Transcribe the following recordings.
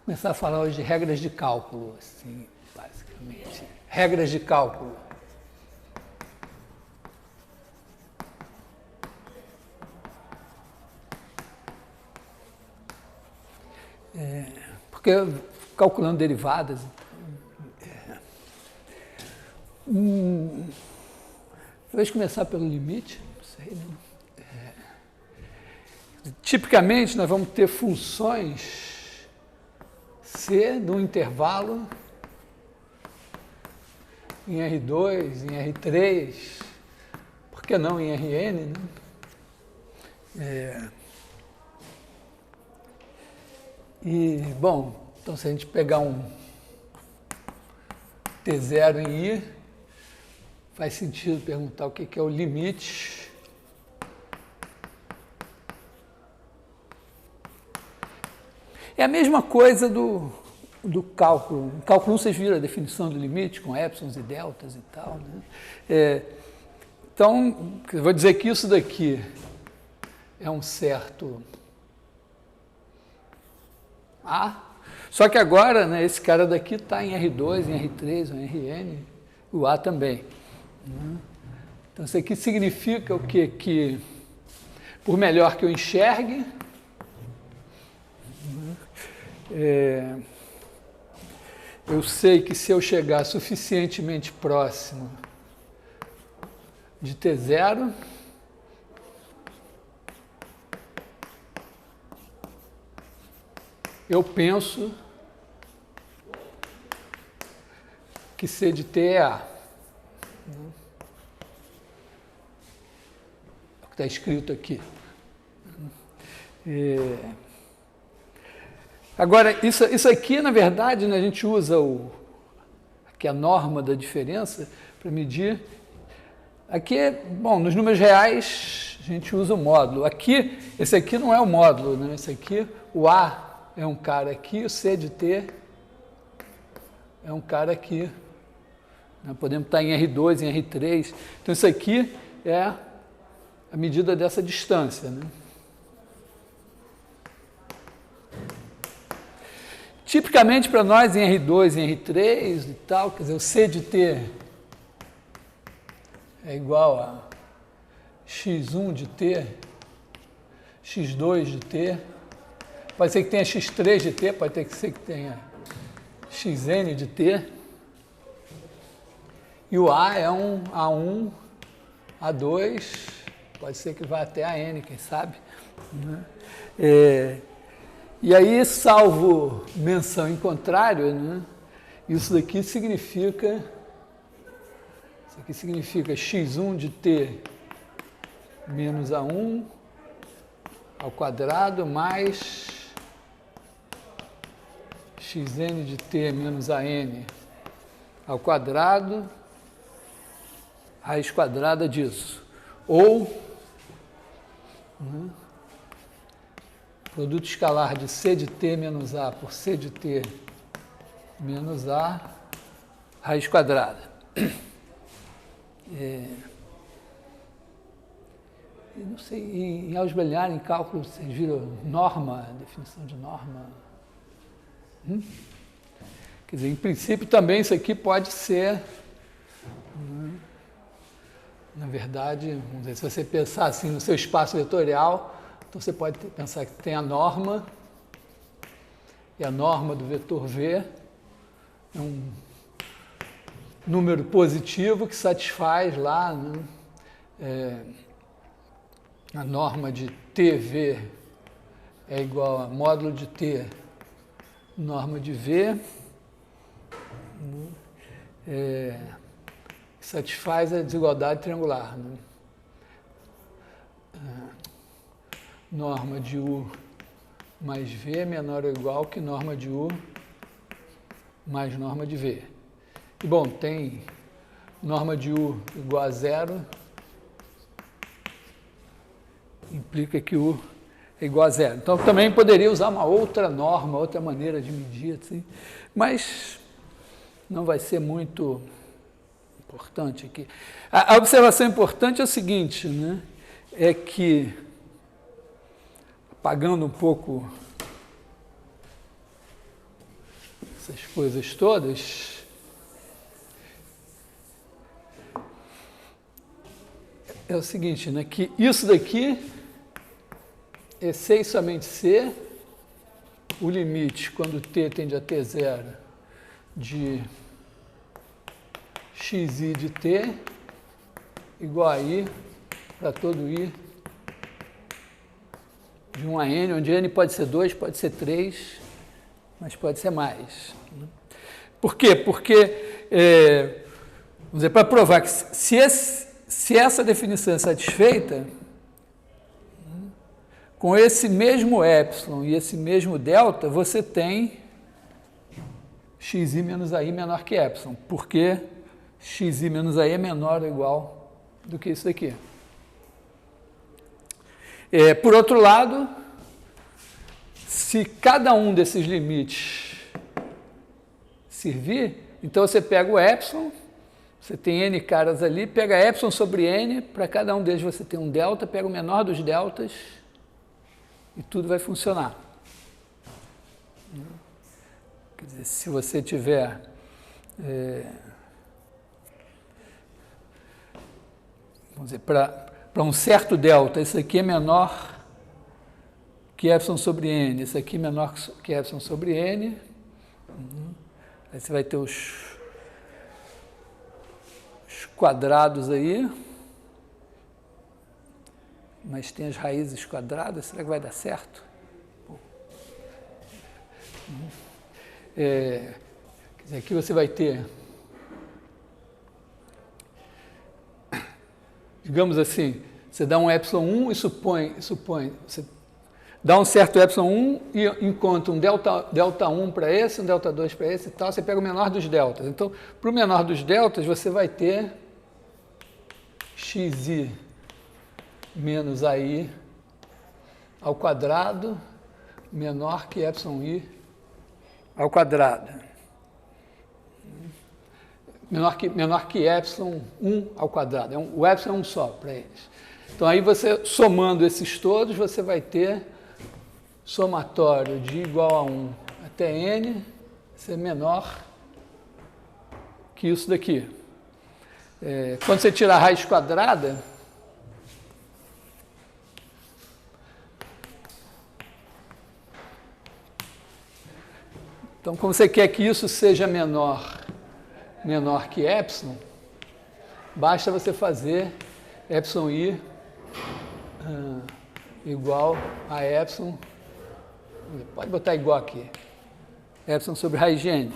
Começar a falar hoje de regras de cálculo, assim, basicamente. Regras de cálculo. Porque calculando derivadas, talvez começar pelo limite, não sei, né? Tipicamente, nós vamos ter funções C no intervalo em R2, em R3, por que não em Rn, né? E, bom, então se a gente pegar um T0 em I, faz sentido perguntar o que é o limite é a mesma coisa do cálculo. No cálculo 1 vocês viram a definição do limite com épsilons e deltas e tal, né? Então, eu vou dizer que isso daqui é um certo A, só que agora, né, esse cara daqui está em R2, em R3, em Rn, o A também. Né? Então, isso aqui significa o quê? Que, por melhor que eu enxergue, eu sei que se eu chegar suficientemente próximo de T0, eu penso que C de T é A. É o que está escrito aqui. Agora, isso aqui, na verdade, né, a gente usa aqui a norma da diferença para medir. Aqui, bom, nos números reais, a gente usa o módulo. Aqui, esse aqui não é o módulo, né? Esse aqui, o A é um cara aqui, o C de T é um cara aqui. Nós podemos estar em R2, em R3. Então, isso aqui é a medida dessa distância, né? Tipicamente, para nós, em R2, em R3 e tal, quer dizer, o C de T é igual a x1 de T, x2 de T, pode ser que tenha x3 de T, pode ser que tenha xn de T, e o A é um A1, A2, pode ser que vá até a N, quem sabe, né? E aí, salvo menção em contrário, né, isso daqui significa x1 de T menos A1 ao quadrado mais xn de T menos AN ao quadrado, raiz quadrada disso. Ou, né, produto escalar de C de T menos A por C de T menos A, raiz quadrada. Não sei, em álgebra linear, em cálculo, vocês viram norma, definição de norma? Quer dizer, em princípio também isso aqui pode ser, né, na verdade, vamos dizer, se você pensar assim no seu espaço vetorial, então você pode pensar que tem a norma, e a norma do vetor V é um número positivo que satisfaz lá, né, a norma de TV é igual a módulo de T, norma de V, né, satisfaz a desigualdade triangular, né? Norma de U mais V é menor ou igual que norma de U mais norma de V. E, bom, tem norma de U igual a zero, implica que U é igual a zero. Então, também poderia usar uma outra norma, outra maneira de medir, assim, mas não vai ser muito importante aqui. A observação importante é o seguinte, né, é que a apagando um pouco essas coisas todas, é o seguinte, né, que isso daqui é C e somente C, o limite, quando t tende a t0, de xi de t, igual a i para todo i de 1 a n, onde n pode ser 2, pode ser 3, mas pode ser mais. Por quê? Porque, vamos dizer, para provar que se essa definição é satisfeita, com esse mesmo epsilon e esse mesmo delta, você tem xi menos ai menor que epsilon, porque xi menos ai é menor ou igual do que isso daqui. Por outro lado, se cada um desses limites servir, então você pega o epsilon, você tem n caras ali, pega epsilon sobre n, para cada um deles você tem um delta, pega o menor dos deltas e tudo vai funcionar. Quer dizer, se você tiver vamos dizer, para um certo delta, isso aqui é menor que epsilon sobre n, isso aqui é menor que epsilon sobre n, aí você vai ter os quadrados aí, mas tem as raízes quadradas, será que vai dar certo? Quer dizer, aqui você vai ter, digamos assim, você dá um epsilon 1 e supõe você dá um certo epsilon 1 e encontra um delta 1 para esse, um delta 2 para esse e tal, você pega o menor dos deltas. Então, para o menor dos deltas, você vai ter xi menos ai ao quadrado menor que epsilon i ao quadrado. Menor que epsilon 1 ao quadrado. O epsilon é um só para eles. Então, aí você, somando esses todos, você vai ter somatório de igual a 1 até n ser menor que isso daqui. Quando você tirar a raiz quadrada, então, como você quer que isso seja menor que epsilon, basta você fazer epsilon i igual a epsilon, pode botar igual aqui, epsilon sobre raiz de n.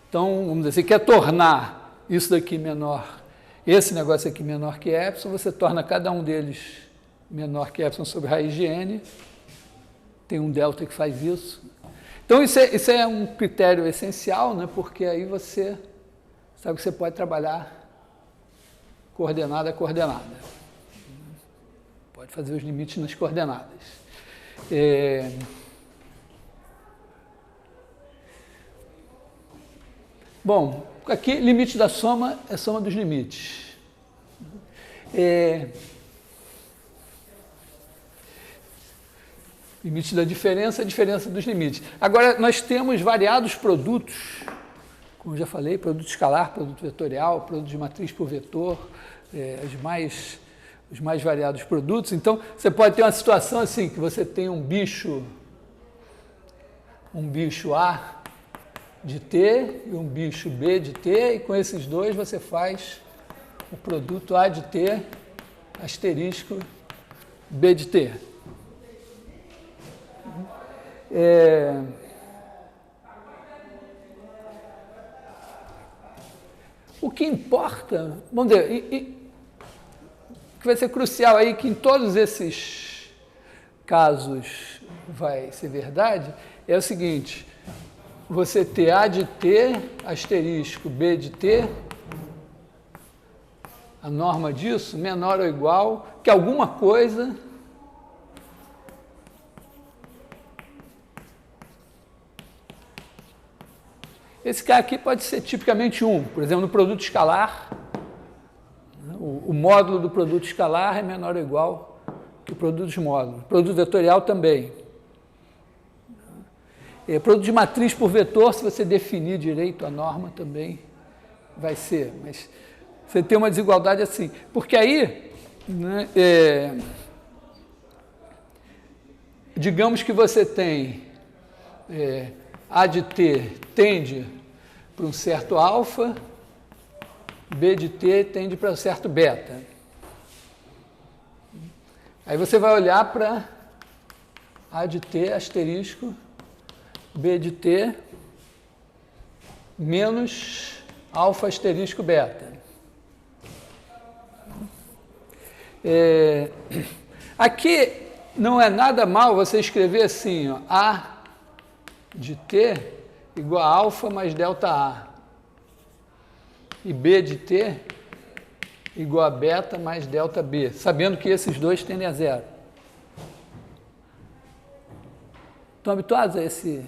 Então, vamos dizer, você quer tornar isso daqui menor, esse negócio aqui menor que epsilon, você torna cada um deles menor que epsilon sobre raiz de n, tem um delta que faz isso. Então, isso é um critério essencial, né? Porque aí você sabe que você pode trabalhar coordenada a coordenada. Pode fazer os limites nas coordenadas. Bom, aqui, limite da soma é soma dos limites. Limite da diferença é a diferença dos limites. Agora, nós temos variados produtos, como eu já falei, produto escalar, produto vetorial, produto de matriz por vetor, os mais variados produtos. Então, você pode ter uma situação assim, que você tem um bicho A de t e um bicho B de t, e com esses dois você faz o produto A de t asterisco B de t. O que importa, vamos dizer, que vai ser crucial aí, que em todos esses casos vai ser verdade, é o seguinte: você ter A de t asterisco B de t, a norma disso, menor ou igual que alguma coisa esse cara aqui pode ser tipicamente 1. Por exemplo, no produto escalar, o módulo do produto escalar é menor ou igual que o produto de módulo. Produto vetorial também. Produto de matriz por vetor, se você definir direito a norma também vai ser, mas você tem uma desigualdade assim. Porque aí, né, digamos que você tem A de T tende para um certo alfa, B de T tende para um certo beta. Aí você vai olhar para A de T asterisco, B de T menos alfa asterisco beta. Aqui não é nada mal você escrever assim, ó, A de T igual a alfa mais delta A. E B de T igual a beta mais delta B, sabendo que esses dois tendem a zero. Estão habituados a esse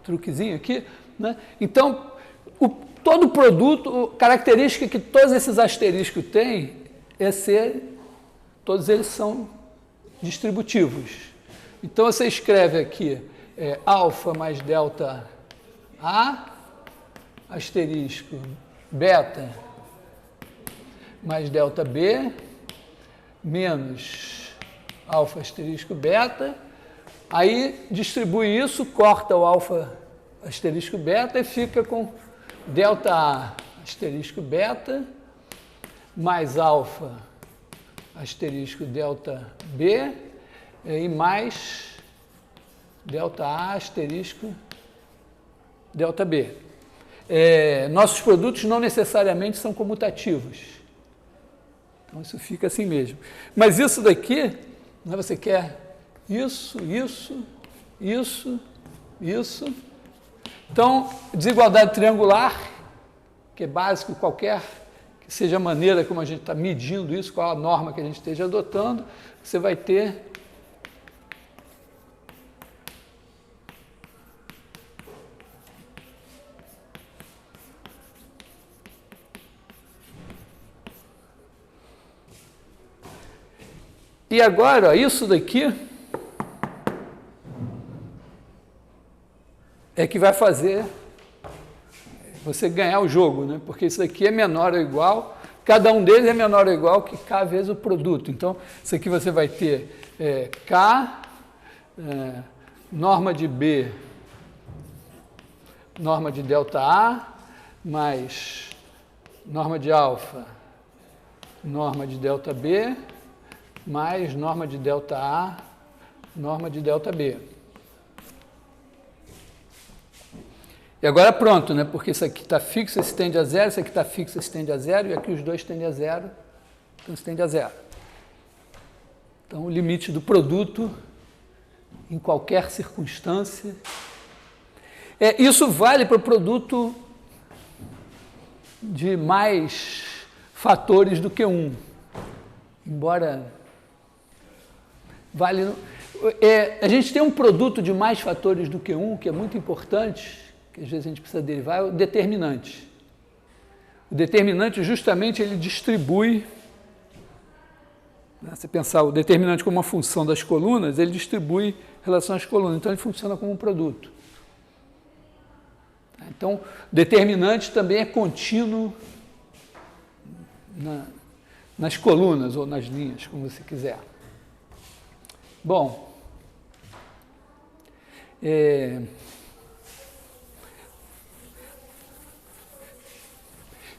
truquezinho aqui? Né? Então, todo produto, a característica que todos esses asteriscos têm é ser, todos eles são distributivos. Então, você escreve aqui alfa mais delta A, asterisco, beta mais delta B, menos alfa asterisco beta, aí distribui isso, corta o alfa asterisco beta e fica com delta A asterisco beta mais alfa asterisco delta B e mais delta A asterisco delta B. Nossos produtos não necessariamente são comutativos. Então, isso fica assim mesmo. Mas isso daqui, né, você quer isso, isso, isso, isso. Então, desigualdade triangular, que é básico, qualquer que seja a maneira como a gente está medindo isso, qual a norma que a gente esteja adotando, você vai ter e agora, ó, isso daqui é que vai fazer você ganhar o jogo, né? Porque isso daqui é menor ou igual, cada um deles é menor ou igual que K vezes o produto. Então, isso aqui você vai ter K, norma de B, norma de delta A, mais norma de alfa, norma de delta B, mais norma de delta A, norma de delta B. E agora pronto, né? Porque isso aqui está fixo, esse tende a zero, isso aqui está fixo, esse tende a zero, e aqui os dois tendem a zero, então esse tende a zero. Então, o limite do produto, em qualquer circunstância. Isso vale para o produto de mais fatores do que um. Embora... vale. A gente tem um produto de mais fatores do que um, que é muito importante, que às vezes a gente precisa derivar, é o determinante. O determinante, justamente, ele distribui, né, se pensar o determinante como uma função das colunas, ele distribui em relação às colunas, então ele funciona como um produto. Então, o determinante também é contínuo nas colunas ou nas linhas, como você quiser. Bom,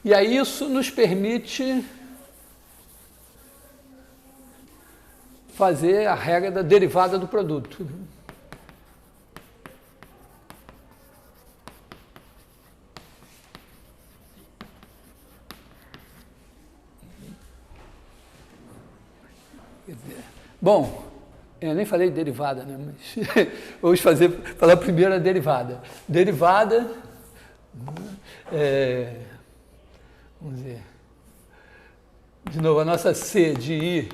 e aí isso nos permite fazer a regra da derivada do produto. Bom, eu nem falei derivada, né? Mas vamos falar primeiro a derivada. Derivada, vamos dizer, de novo, a nossa C de I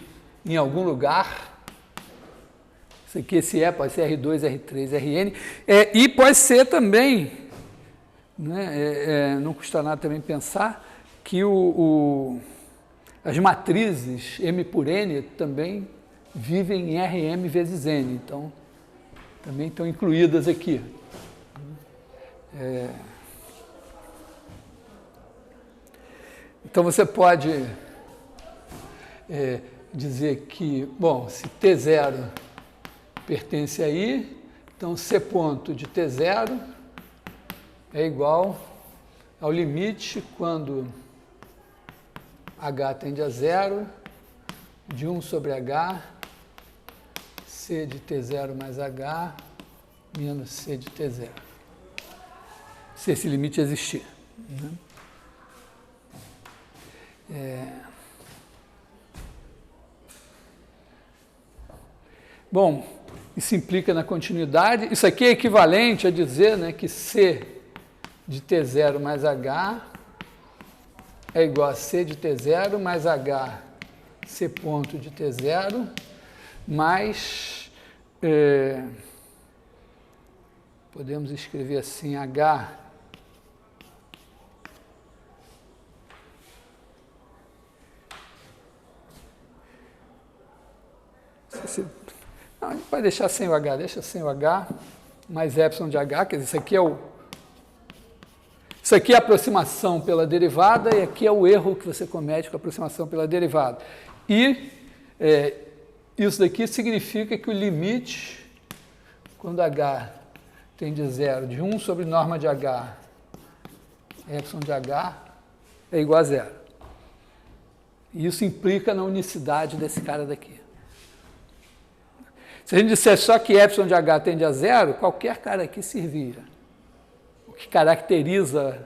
em algum lugar, isso aqui, esse E pode ser R2, R3, Rn, e pode ser também, né, não custa nada também pensar que as matrizes M por N também vivem em Rm vezes N, então também estão incluídas aqui. Então você pode dizer que, bom, se T0 pertence a I, então C ponto de T0 é igual ao limite quando H tende a zero, de 1 sobre H, C de T0 mais H, menos C de T0. Se esse limite existir. Né? Bom, isso implica na continuidade. Isso aqui é equivalente a dizer, né, que C de T0 mais H é igual a C de T0 mais H, C ponto de T0, mais, podemos escrever assim, H não, a gente pode deixar sem o H, deixa sem o H, mais epsilon de H, quer dizer, isso aqui é a aproximação pela derivada e aqui é o erro que você comete com a aproximação pela derivada. E isso daqui significa que o limite, quando H tende a zero, de 1 sobre norma de H, epsilon de H, é igual a zero. E isso implica na unicidade desse cara daqui. Se a gente disser só que epsilon de H tende a zero, qualquer cara aqui servia. O que caracteriza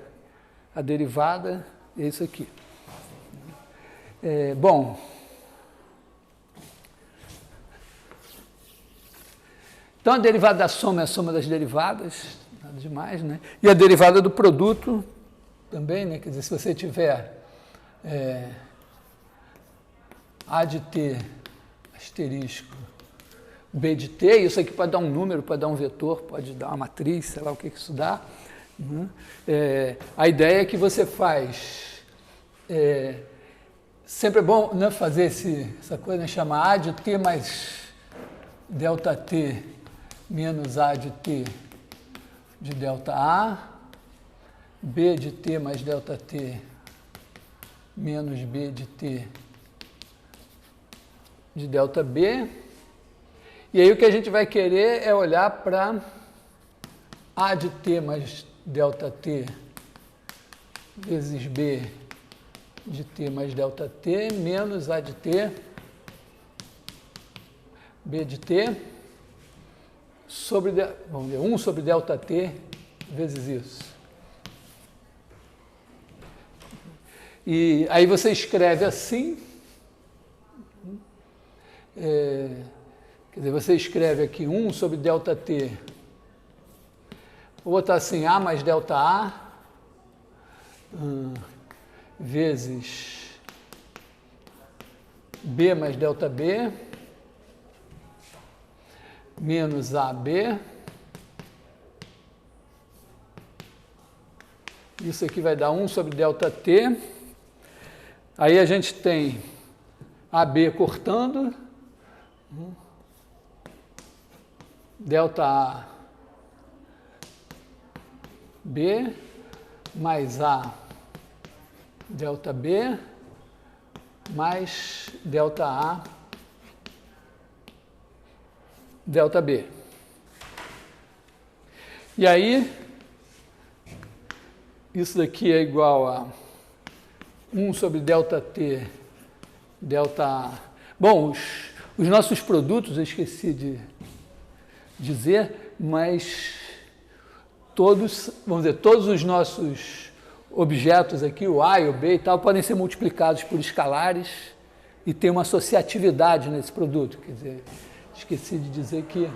a derivada é isso aqui. Bom, então a derivada da soma é a soma das derivadas, nada demais, né? E a derivada do produto também, né? Quer dizer, se você tiver A de T asterisco B de T, isso aqui pode dar um número, pode dar um vetor, pode dar uma matriz, sei lá o que isso dá. A ideia é que você faz, sempre é bom, né, fazer essa coisa, né, chamar A de T mais delta T menos A de T de delta A, B de T mais delta T menos B de T de delta B. E aí o que a gente vai querer é olhar para A de T mais delta T vezes B de T mais delta T menos A de T B de T sobre, vamos ver, 1 sobre delta T vezes isso. E aí você escreve assim, quer dizer, você escreve aqui 1 sobre delta T, vou botar assim, A mais delta A, vezes B mais delta B, menos AB. Isso aqui vai dar 1 sobre delta T. Aí a gente tem AB cortando, delta A B mais A delta B mais delta A delta B. E aí, isso daqui é igual a 1 sobre delta T delta A. Bom, os nossos produtos, eu esqueci de dizer, mas todos, vamos dizer, todos os nossos objetos aqui, o A e o B e tal, podem ser multiplicados por escalares e tem uma associatividade nesse produto. Quer dizer, esqueci de dizer que,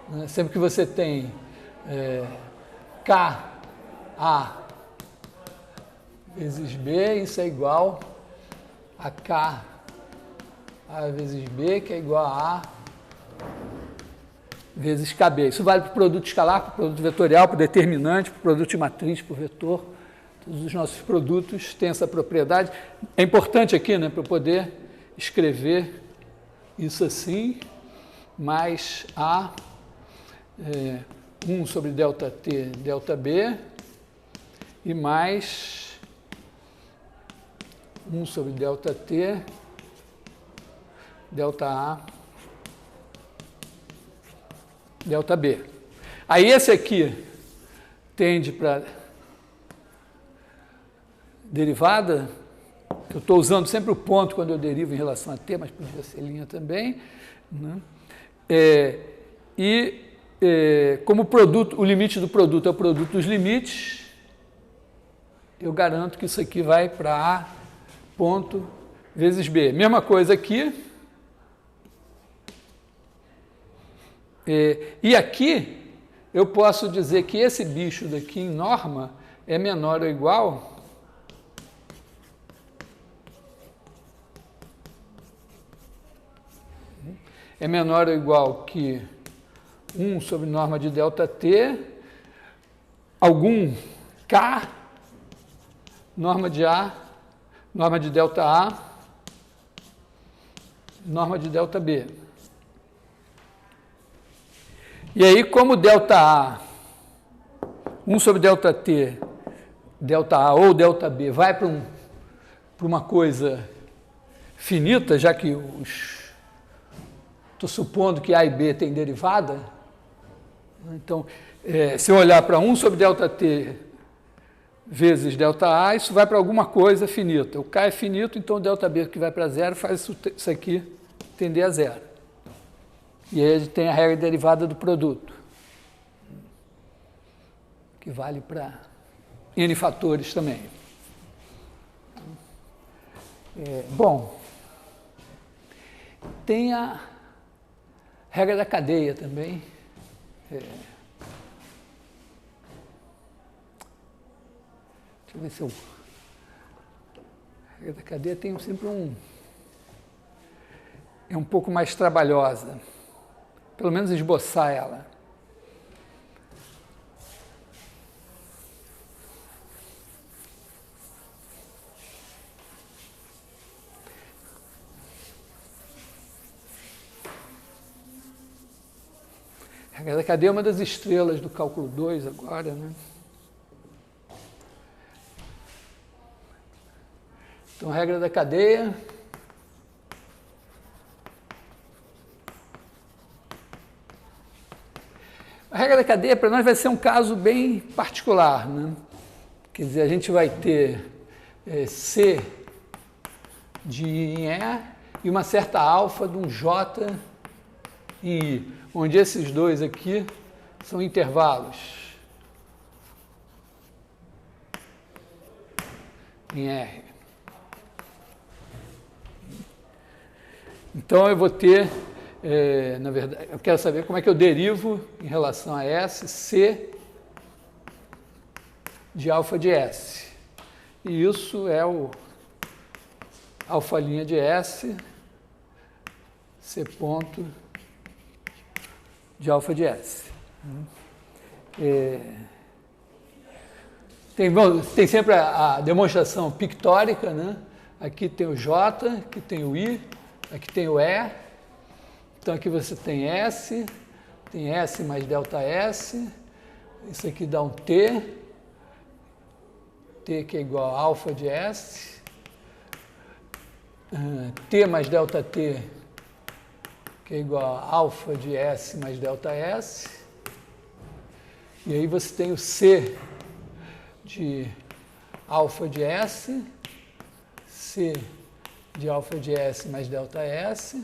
né, sempre que você tem K, A vezes B, isso é igual a K, A vezes B, que é igual a A vezes KB. Isso vale para o produto escalar, para o produto vetorial, para o determinante, para o produto de matriz, para o vetor. Todos os nossos produtos têm essa propriedade. É importante aqui, né, para eu poder escrever isso assim, mais A, 1 sobre ΔT, ΔB, e mais 1 sobre ΔT, ΔA, ΔB. Aí esse aqui tende para derivada, eu estou usando sempre o ponto quando eu derivo em relação a t, mas podia ser linha também, né? Como produto, o limite do produto é o produto dos limites, eu garanto que isso aqui vai para A ponto vezes B. Mesma coisa aqui. E aqui eu posso dizer que esse bicho daqui em norma é menor ou igual que 1 sobre norma de ΔT, algum K, norma de A, norma de ΔA, norma de ΔB. E aí, como ΔA, 1 sobre ΔT, ΔA ou ΔB vai para uma coisa finita, já que estou supondo que A e B têm derivada, então, se eu olhar para 1 sobre ΔT vezes ΔA, isso vai para alguma coisa finita. O K é finito, então o ΔB que vai para zero faz isso aqui tender a zero. E aí a gente tem a regra derivada do produto, que vale para N fatores também. Bom, tem a regra da cadeia também. Deixa eu ver se eu... A regra da cadeia tem sempre é um pouco mais trabalhosa. Pelo menos esboçar ela. A regra da cadeia é uma das estrelas do cálculo 2 agora, né? Então, a regra da cadeia... A regra da cadeia para nós vai ser um caso bem particular, né? Quer dizer, a gente vai ter C de I em E e uma certa alfa de um J em I, onde esses dois aqui são intervalos em R. Então, eu vou ter... na verdade, eu quero saber como é que eu derivo em relação a S, C de alfa de S. E isso é o alfa' de S, C ponto de alfa de S. Tem sempre a demonstração pictórica, né? Aqui tem o J, aqui tem o I, aqui tem o E. Então, aqui você tem S mais ΔS, isso aqui dá um T que é igual a alfa de S, T mais ΔT, que é igual a alfa de S mais ΔS, e aí você tem o C de alfa de S, C de alfa de S mais ΔS.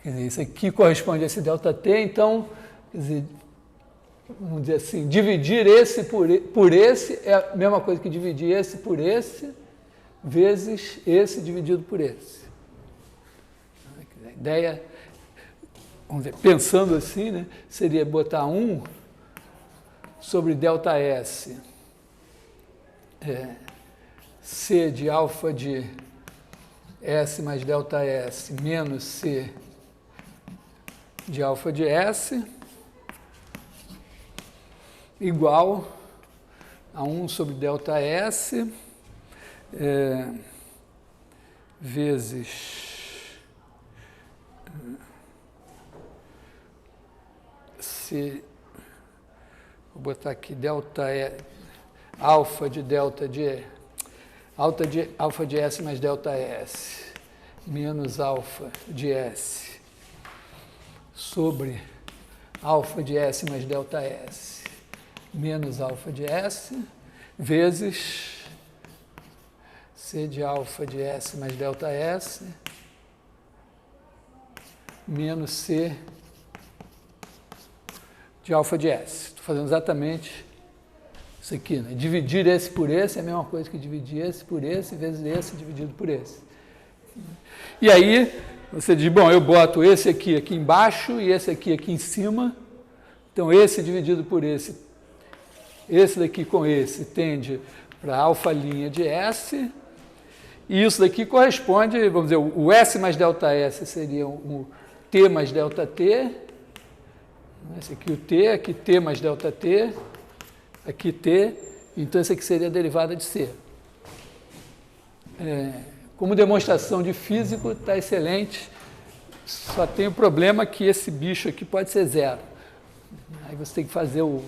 Quer dizer, isso aqui corresponde a esse ΔT, então, quer dizer, vamos dizer assim, dividir esse por esse é a mesma coisa que dividir esse por esse, vezes esse dividido por esse. A ideia, vamos ver, pensando assim, né, seria botar 1 sobre ΔS, C de alfa de S mais ΔS menos C de alfa de S igual A1 sobre ΔS vezes C, vou botar aqui alfa de delta de alfa de S mais delta S menos alfa de S sobre alfa de S mais delta S menos alfa de S vezes C de alfa de S mais delta S menos C de alfa de S. Estou fazendo exatamente isso aqui, né? Dividir esse por esse é a mesma coisa que dividir esse por esse vezes esse dividido por esse. E aí você diz, bom, eu boto esse aqui embaixo e esse aqui em cima. Então esse dividido por esse daqui com esse tende para alfa' de S. E isso daqui corresponde, vamos dizer, o S mais delta S seria o T mais delta T. Esse aqui o T, aqui T mais delta T, aqui T, então esse aqui seria a derivada de C. Como demonstração de físico, está excelente, só tem o problema que esse bicho aqui pode ser zero. Aí você tem que fazer o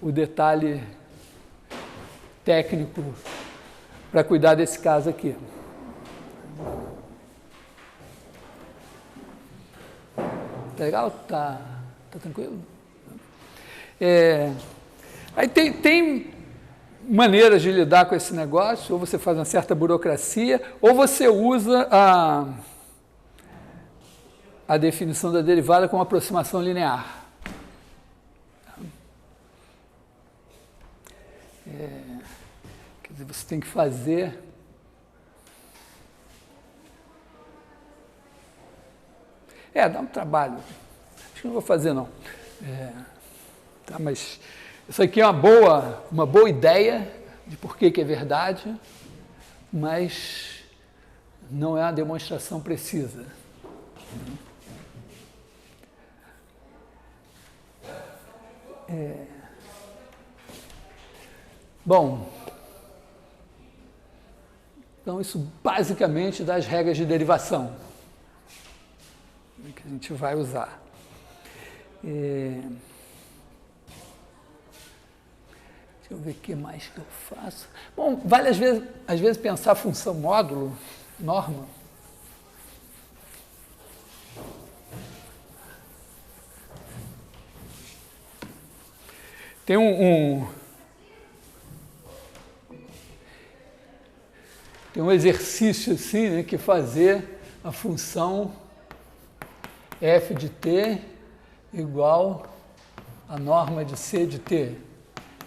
detalhe técnico para cuidar desse caso aqui. Tá legal? Tá tranquilo? Aí tem maneiras de lidar com esse negócio, ou você faz uma certa burocracia, ou você usa a definição da derivada como aproximação linear. Quer dizer, você tem que fazer... dá um trabalho. Acho que não vou fazer, não. Mas isso aqui é uma boa ideia de por que é verdade, mas não é uma demonstração precisa. Bom, então isso basicamente das regras de derivação que a gente vai usar. Deixa eu ver o que mais que eu faço. Bom, vale às vezes pensar função módulo, norma. Tem tem um exercício assim, né, que fazer a função f de t igual a norma de c de t,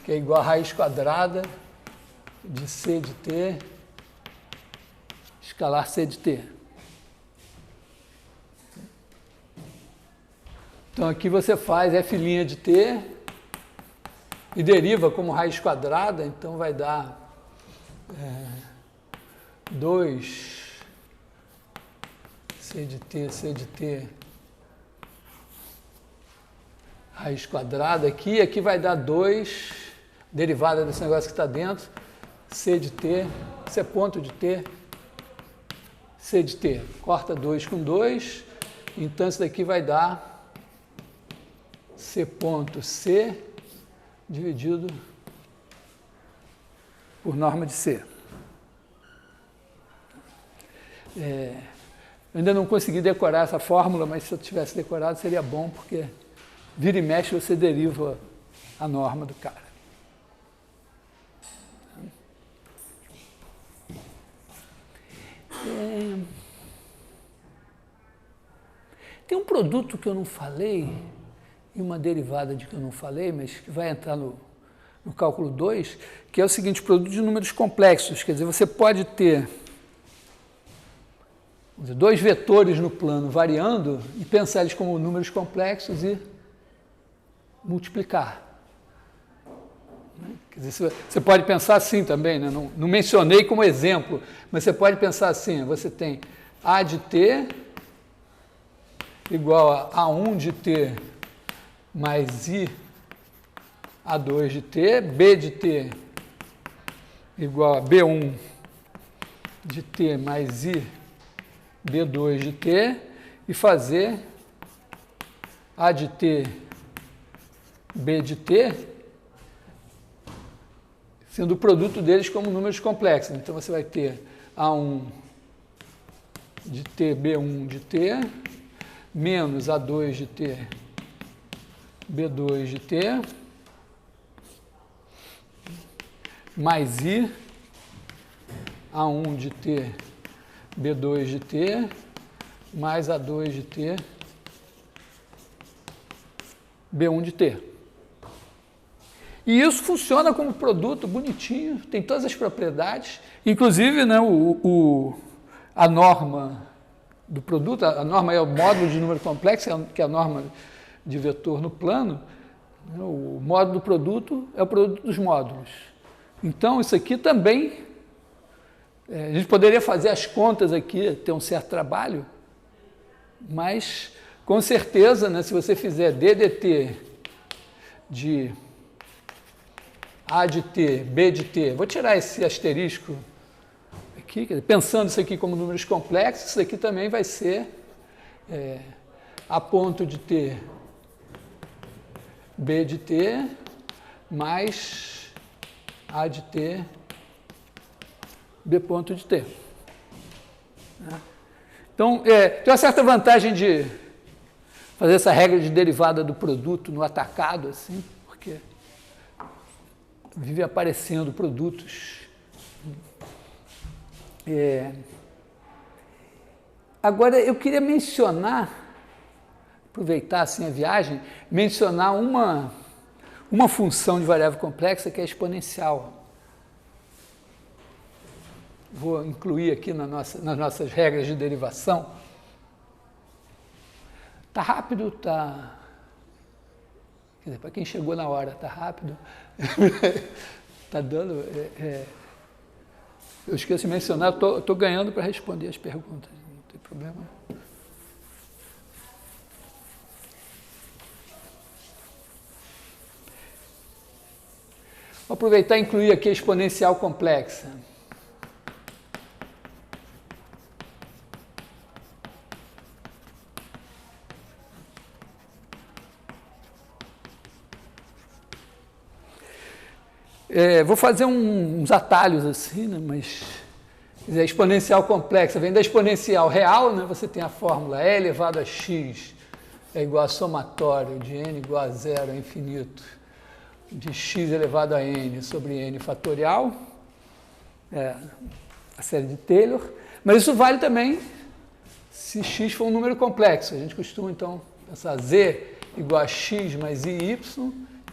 que é igual a raiz quadrada de c de t escalar c de t. Então aqui você faz f' de t e deriva como raiz quadrada, então vai dar 2 c de t raiz quadrada aqui, aqui vai dar 2, derivada desse negócio que está dentro, c de t, c ponto de t, c de t. Corta 2 com 2, então isso daqui vai dar c ponto c dividido por norma de c. Eu ainda não consegui decorar essa fórmula, mas se eu tivesse decorado seria bom, porque vira e mexe você deriva a norma do cara. Tem um produto que eu não falei, e uma derivada de que eu não falei, mas que vai entrar no cálculo 2, que é o seguinte, produto de números complexos. Quer dizer, você pode ter dois vetores no plano variando e pensar eles como números complexos e multiplicar. Quer dizer, você pode pensar assim também, né? Não mencionei como exemplo, mas você pode pensar assim, você tem A de t igual a A1 de t mais I A2 de T, B de T igual a B1 de T mais I B2 de T e fazer A de T, B de T, sendo o produto deles como números complexos. Então, você vai ter A1 de T, B1 de T, menos A2 de T, B2 de T, mais I, A1 de T, B2 de T, mais A2 de T, B1 de T. E isso funciona como produto bonitinho, tem todas as propriedades, inclusive, né, a norma do produto, a norma é o módulo de número complexo, que é a norma de vetor no plano, o módulo do produto é o produto dos módulos. Então, isso aqui também, a gente poderia fazer as contas aqui, ter um certo trabalho, mas, com certeza, né, se você fizer D de T de A de T, B de T, vou tirar esse asterisco aqui, pensando isso aqui como números complexos, isso aqui também vai ser A ponto de T, B de T, mais A de T, B ponto de T. Então, tem uma certa vantagem de fazer essa regra de derivada do produto no atacado, assim, porque vive aparecendo produtos. Agora, eu queria mencionar, aproveitar assim a viagem, mencionar uma função de variável complexa que é exponencial. Vou incluir aqui nas nossas regras de derivação. Está rápido? Está... Quer dizer, para quem chegou na hora, está rápido? Está dando... Eu esqueço de mencionar, estou ganhando para responder as perguntas, não tem problema. Vou aproveitar e incluir aqui a exponencial complexa. Vou fazer uns atalhos assim, né, mas a exponencial complexa vem da exponencial real, né, você tem a fórmula E elevado a x é igual a somatório de n igual a zero a infinito de x elevado a n sobre n fatorial, a série de Taylor, mas isso vale também se x for um número complexo. A gente costuma, então, pensar z igual a x mais iy,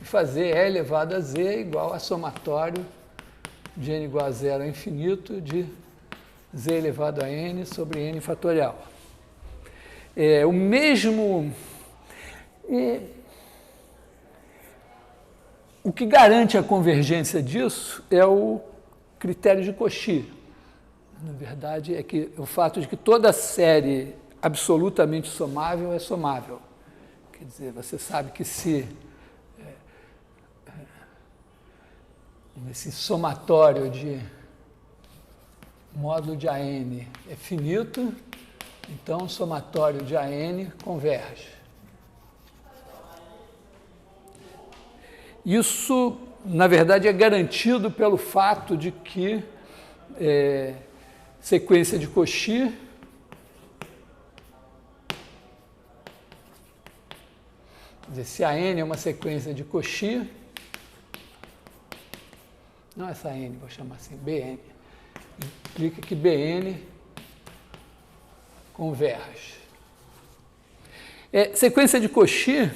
e fazer E elevado a Z igual a somatório de n igual a zero a infinito de Z elevado a n sobre n fatorial. O mesmo... O que garante a convergência disso é o critério de Cauchy. Na verdade, é que o fato de que toda série absolutamente somável é somável. Quer dizer, você sabe que se esse somatório de módulo de AN é finito, então o somatório de AN converge. Isso, na verdade, é garantido pelo fato de que sequência de Cauchy quer dizer, se a N é uma sequência de Cauchy, não essa N, vou chamar assim, Bn, implica que Bn converge. Sequência de Cauchy,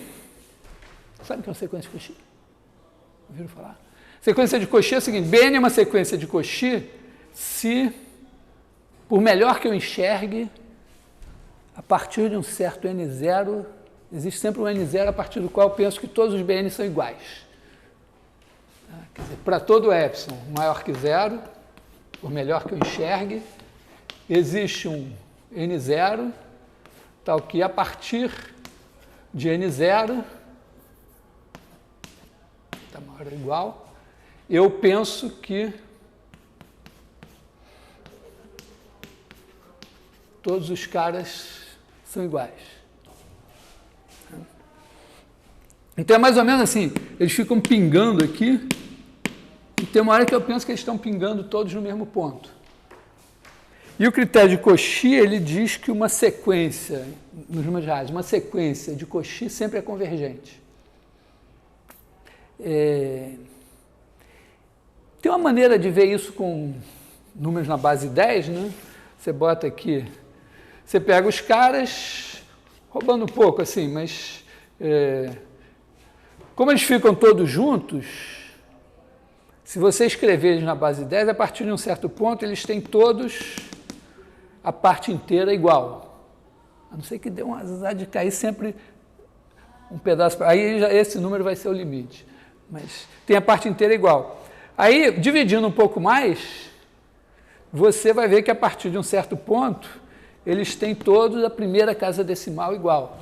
sabe o que é uma sequência de Cauchy? Ouviram falar? Sequência de Cauchy é o seguinte, Bn é uma sequência de Cauchy se, por melhor que eu enxergue, a partir de um certo n0, existe sempre um n0 a partir do qual eu penso que todos os Bn são iguais. Quer dizer, para todo epsilon maior que zero, por melhor que eu enxergue, existe um n0, tal que a partir de n0, tá bom, menor ou igual, eu penso que todos os caras são iguais. Então é mais ou menos assim, eles ficam pingando aqui, e tem uma hora que eu penso que eles estão pingando todos no mesmo ponto. E o critério de Cauchy, ele diz que uma sequência, nos números reais, uma sequência de Cauchy sempre é convergente. Tem uma maneira de ver isso com números na base 10, né? Você bota aqui, você pega os caras, roubando um pouco assim, mas como eles ficam todos juntos, se você escrever eles na base 10, a partir de um certo ponto, eles têm todos a parte inteira igual. A não ser que dê um azar de cair sempre um pedaço. Aí já, esse número vai ser o limite. Mas tem a parte inteira igual. Aí, dividindo um pouco mais, você vai ver que a partir de um certo ponto, eles têm todos a primeira casa decimal igual.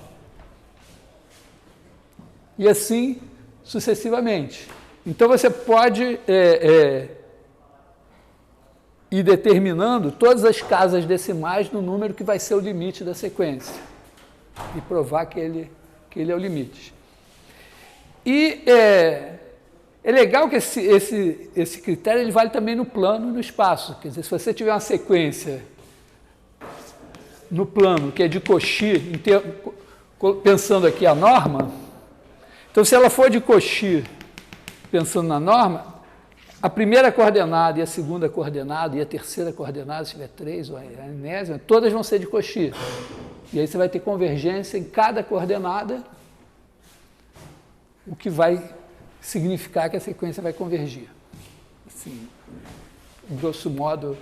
E assim sucessivamente. Então você pode ir determinando todas as casas decimais no número que vai ser o limite da sequência. E provar que ele é o limite. E é legal que esse critério ele vale também no plano e no espaço. Quer dizer, se você tiver uma sequência no plano que é de Cauchy, pensando aqui a norma, então se ela for de Cauchy, pensando na norma, a primeira coordenada e a segunda coordenada e a terceira coordenada, se tiver 3, ou a enésima, todas vão ser de Cauchy. E aí você vai ter convergência em cada coordenada, o que vai significar que a sequência vai convergir. Assim, grosso modo,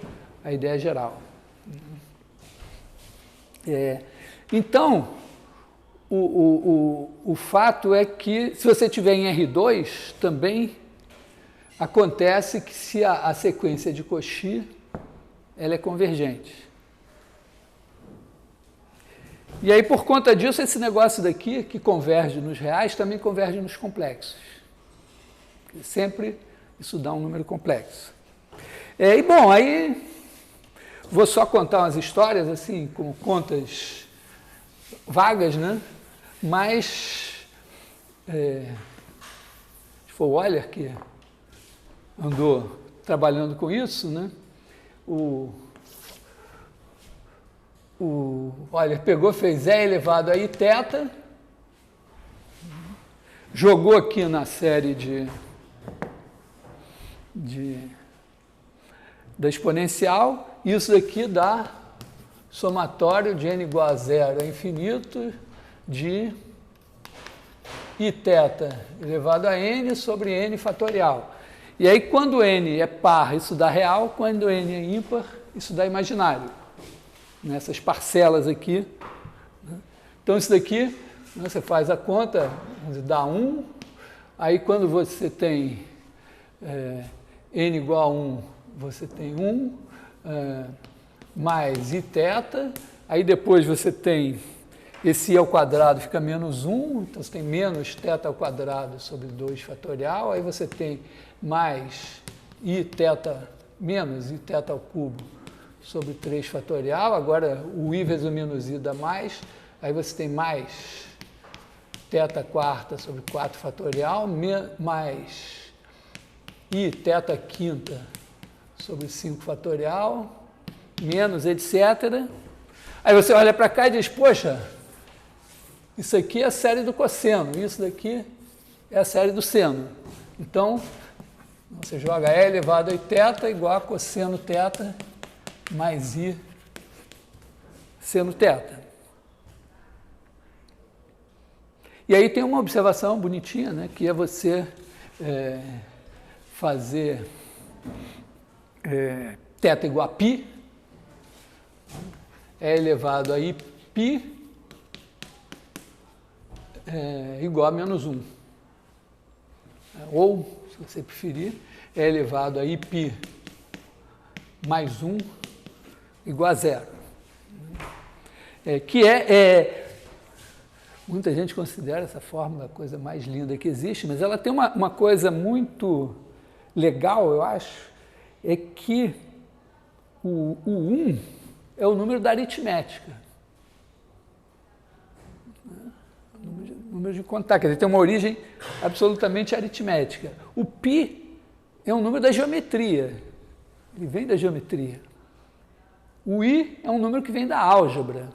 a ideia geral. Então, o fato é que, se você tiver em R2, também acontece que se a sequência de Cauchy, ela é convergente. E aí, por conta disso, esse negócio daqui, que converge nos reais, também converge nos complexos. Sempre isso dá um número complexo. E, bom, aí vou só contar umas histórias, assim, como contas vagas, né? Mas, foi o Euler que andou trabalhando com isso, né? O Euler pegou, fez E elevado a I θ, jogou aqui na série da exponencial, isso daqui dá somatório de n igual a 0 a infinito de I θ elevado a n sobre n fatorial. E aí, quando n é par, isso dá real, quando n é ímpar, isso dá imaginário. Nessas parcelas aqui. Então, isso daqui, você faz a conta, dá 1, aí quando você tem n igual a 1, você tem 1, mais I θ, aí depois você tem esse I ao quadrado, fica menos 1, então você tem menos θ ao quadrado sobre 2 fatorial, aí você tem mais I θ, menos I θ ao cubo sobre 3 fatorial, agora o I vezes o menos I dá mais, aí você tem mais θ quarta sobre 4 fatorial, mais I θ quinta sobre 5 fatorial, menos etc. Aí você olha para cá e diz, poxa, isso aqui é a série do cosseno, isso daqui é a série do seno. Então, você joga E elevado a I θ igual a cosseno θ mais I seno θ. E aí tem uma observação bonitinha, né, que é você fazer θ igual a π, E elevado a I π igual a menos 1. Ou, se você preferir, E elevado a I π mais 1 igual a 0. Que Muita gente considera essa fórmula a coisa mais linda que existe, mas ela tem uma coisa muito legal, eu acho, é que o 1 é o número da aritmética. Número de contar, quer dizer, tem uma origem absolutamente aritmética. O π é um número da geometria, ele vem da geometria. O i é um número que vem da álgebra.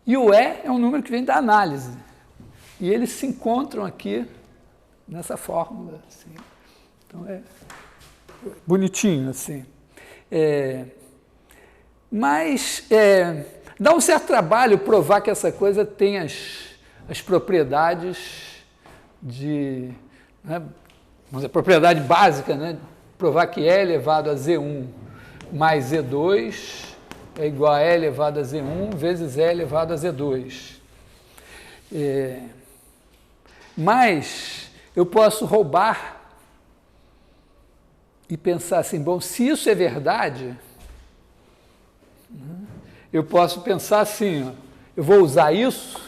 E o e é um número que vem da análise. E eles se encontram aqui nessa fórmula. Assim. Então é bonitinho assim. Mas dá um certo trabalho provar que essa coisa tem as propriedades de... Né, vamos dizer, a propriedade básica, né, provar que E elevado a Z1 mais Z2 é igual a E elevado a Z1 vezes E elevado a Z2. Mas eu posso roubar e pensar assim, bom, se isso é verdade, eu posso pensar assim, ó, eu vou usar isso,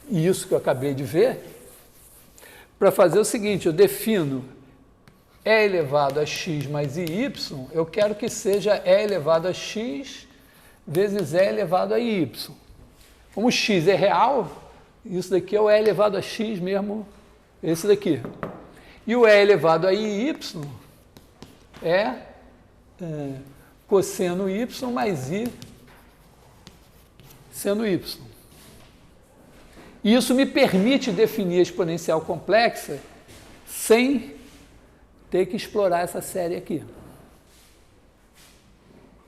e isso que eu acabei de ver, para fazer o seguinte, eu defino E elevado a x mais iy, eu quero que seja E elevado a x vezes E elevado a y. Como x é real, isso daqui é o E elevado a x mesmo, esse daqui. E o E elevado a iy é cosseno y mais i seno y. E isso me permite definir a exponencial complexa sem ter que explorar essa série aqui.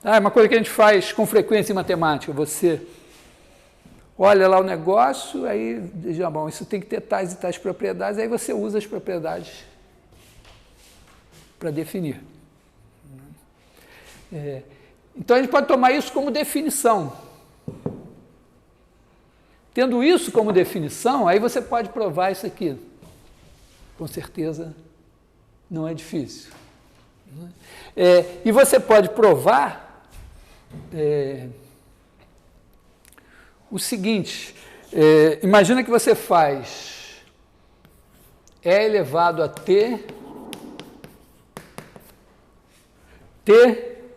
É uma coisa que a gente faz com frequência em matemática. Você olha lá o negócio, aí diz, bom, isso tem que ter tais e tais propriedades, aí você usa as propriedades para definir. Então, a gente pode tomar isso como definição. Tendo isso como definição, aí você pode provar isso aqui. Com certeza, não é difícil. E você pode provar o seguinte, imagina que você faz E elevado a t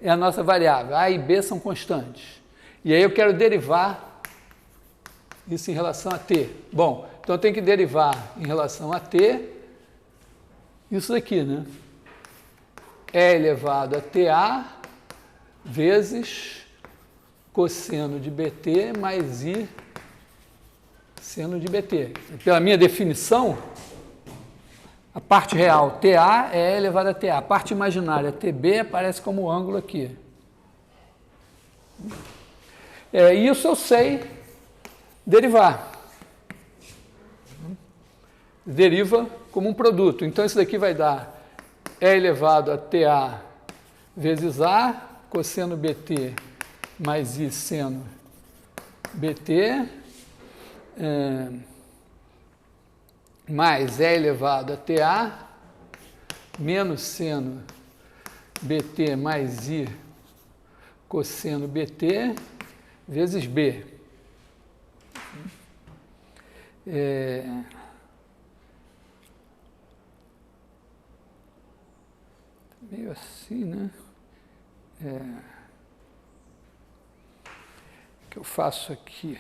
é a nossa variável, A e B são constantes. E aí eu quero derivar isso em relação a t. Bom, então eu tenho que derivar em relação a t isso daqui, né? E elevado a ta vezes cosseno de bt mais i seno de bt. Pela minha definição, a parte real ta é E elevado a ta. A parte imaginária tb aparece como ângulo aqui. Isso eu sei derivar. Deriva como um produto. Então, isso daqui vai dar E elevado a ta vezes a cosseno bt mais i seno bt mais E elevado a ta menos seno bt mais i cosseno bt vezes b. Meio assim, né? O que eu faço aqui?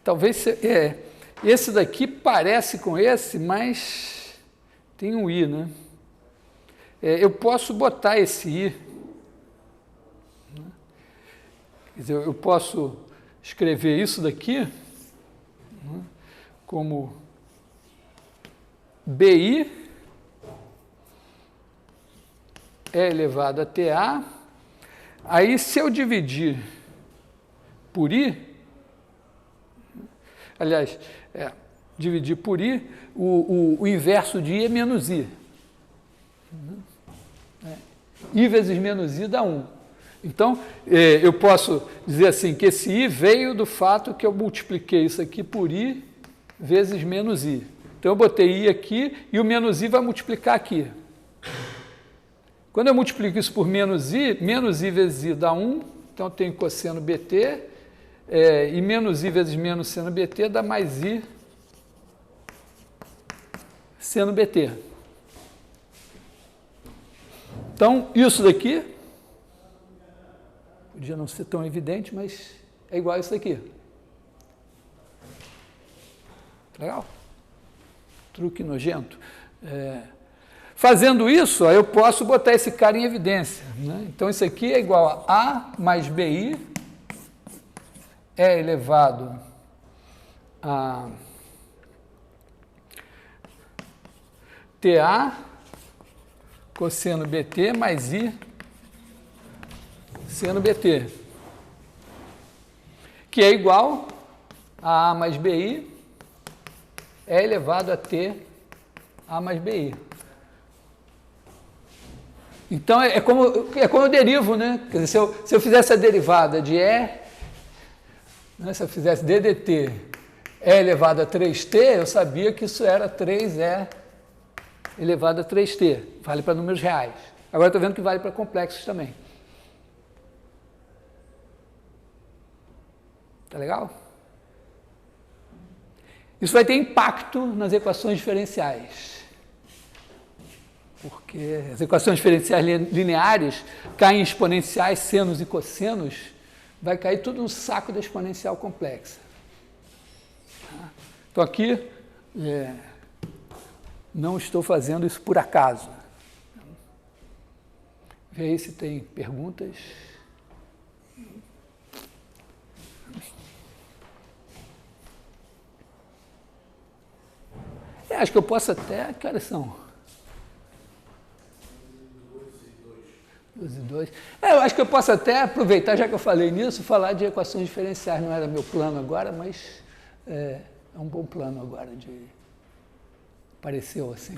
Talvez esse daqui parece com esse, mas tem um i, né? Eu posso botar esse i. Quer dizer, eu posso escrever isso daqui, né, como bi E elevado a ta. Aí, se eu dividir por i, aliás, dividir por i, o inverso de i é menos i. I vezes menos i dá 1. Então, eu posso dizer assim, que esse i veio do fato que eu multipliquei isso aqui por i vezes menos i. Então, eu botei i aqui e o menos i vai multiplicar aqui. Quando eu multiplico isso por menos i vezes i dá 1, então eu tenho cosseno bt, e menos i vezes menos seno bt dá mais i seno bt. Então, isso daqui, podia não ser tão evidente, mas é igual a isso daqui. Legal? Truque nojento. Fazendo isso, eu posso botar esse cara em evidência, né? Então, isso aqui é igual a A mais BI é elevado a TA cosseno BT mais I seno BT, que é igual a A mais BI é elevado a T A mais BI. Então, é como eu derivo, né? Quer dizer, se eu fizesse a derivada de E, né, se eu fizesse DDT E elevado a 3T, eu sabia que isso era 3E elevado a 3T. Vale para números reais. Agora estou vendo que vale para complexos também. Tá legal? Isso vai ter impacto nas equações diferenciais. Porque as equações diferenciais lineares caem em exponenciais, senos e cossenos, vai cair tudo no saco da exponencial complexa. Então aqui, não estou fazendo isso por acaso. Vê aí se tem perguntas. Acho que eu posso até... Que horas são? 2 e 2. Eu acho que eu posso até aproveitar, já que eu falei nisso, falar de equações diferenciais. Não era meu plano agora, mas é um bom plano agora de... Apareceu assim.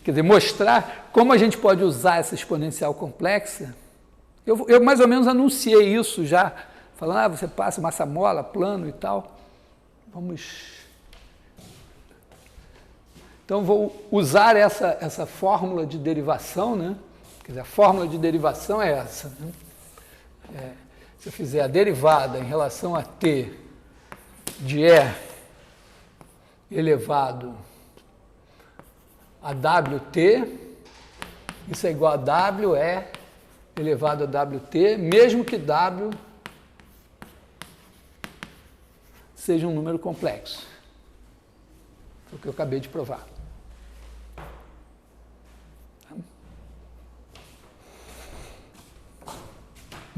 Quer dizer, mostrar como a gente pode usar essa exponencial complexa. Eu mais ou menos anunciei isso já, falando, você passa massa-mola, plano e tal. Então, vou usar essa fórmula de derivação, né? Quer dizer, a fórmula de derivação é essa. Né? Se eu fizer a derivada em relação a t de E elevado a WT, isso é igual a WE elevado a WT, mesmo que W seja um número complexo. Foi o que eu acabei de provar.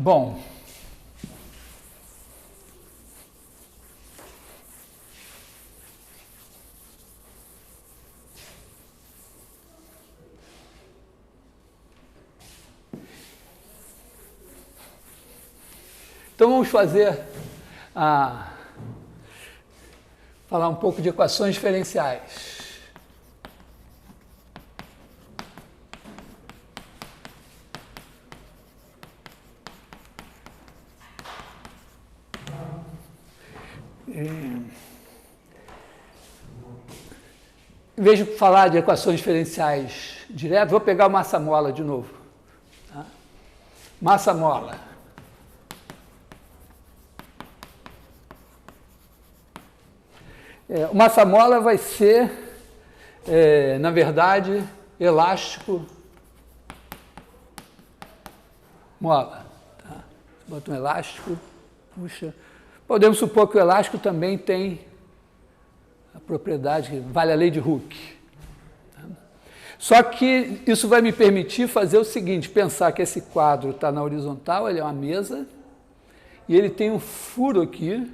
Bom, então vamos falar um pouco de equações diferenciais. Em vez de falar de equações diferenciais direto, vou pegar o massa-mola de novo. Tá? Massa-mola. O massa-mola vai ser, na verdade, elástico mola. Tá? Bota um elástico, puxa. Podemos supor que o elástico também tem a propriedade que vale a lei de Hooke. Tá? Só que isso vai me permitir fazer o seguinte, pensar que esse quadro está na horizontal, ele é uma mesa, e ele tem um furo aqui,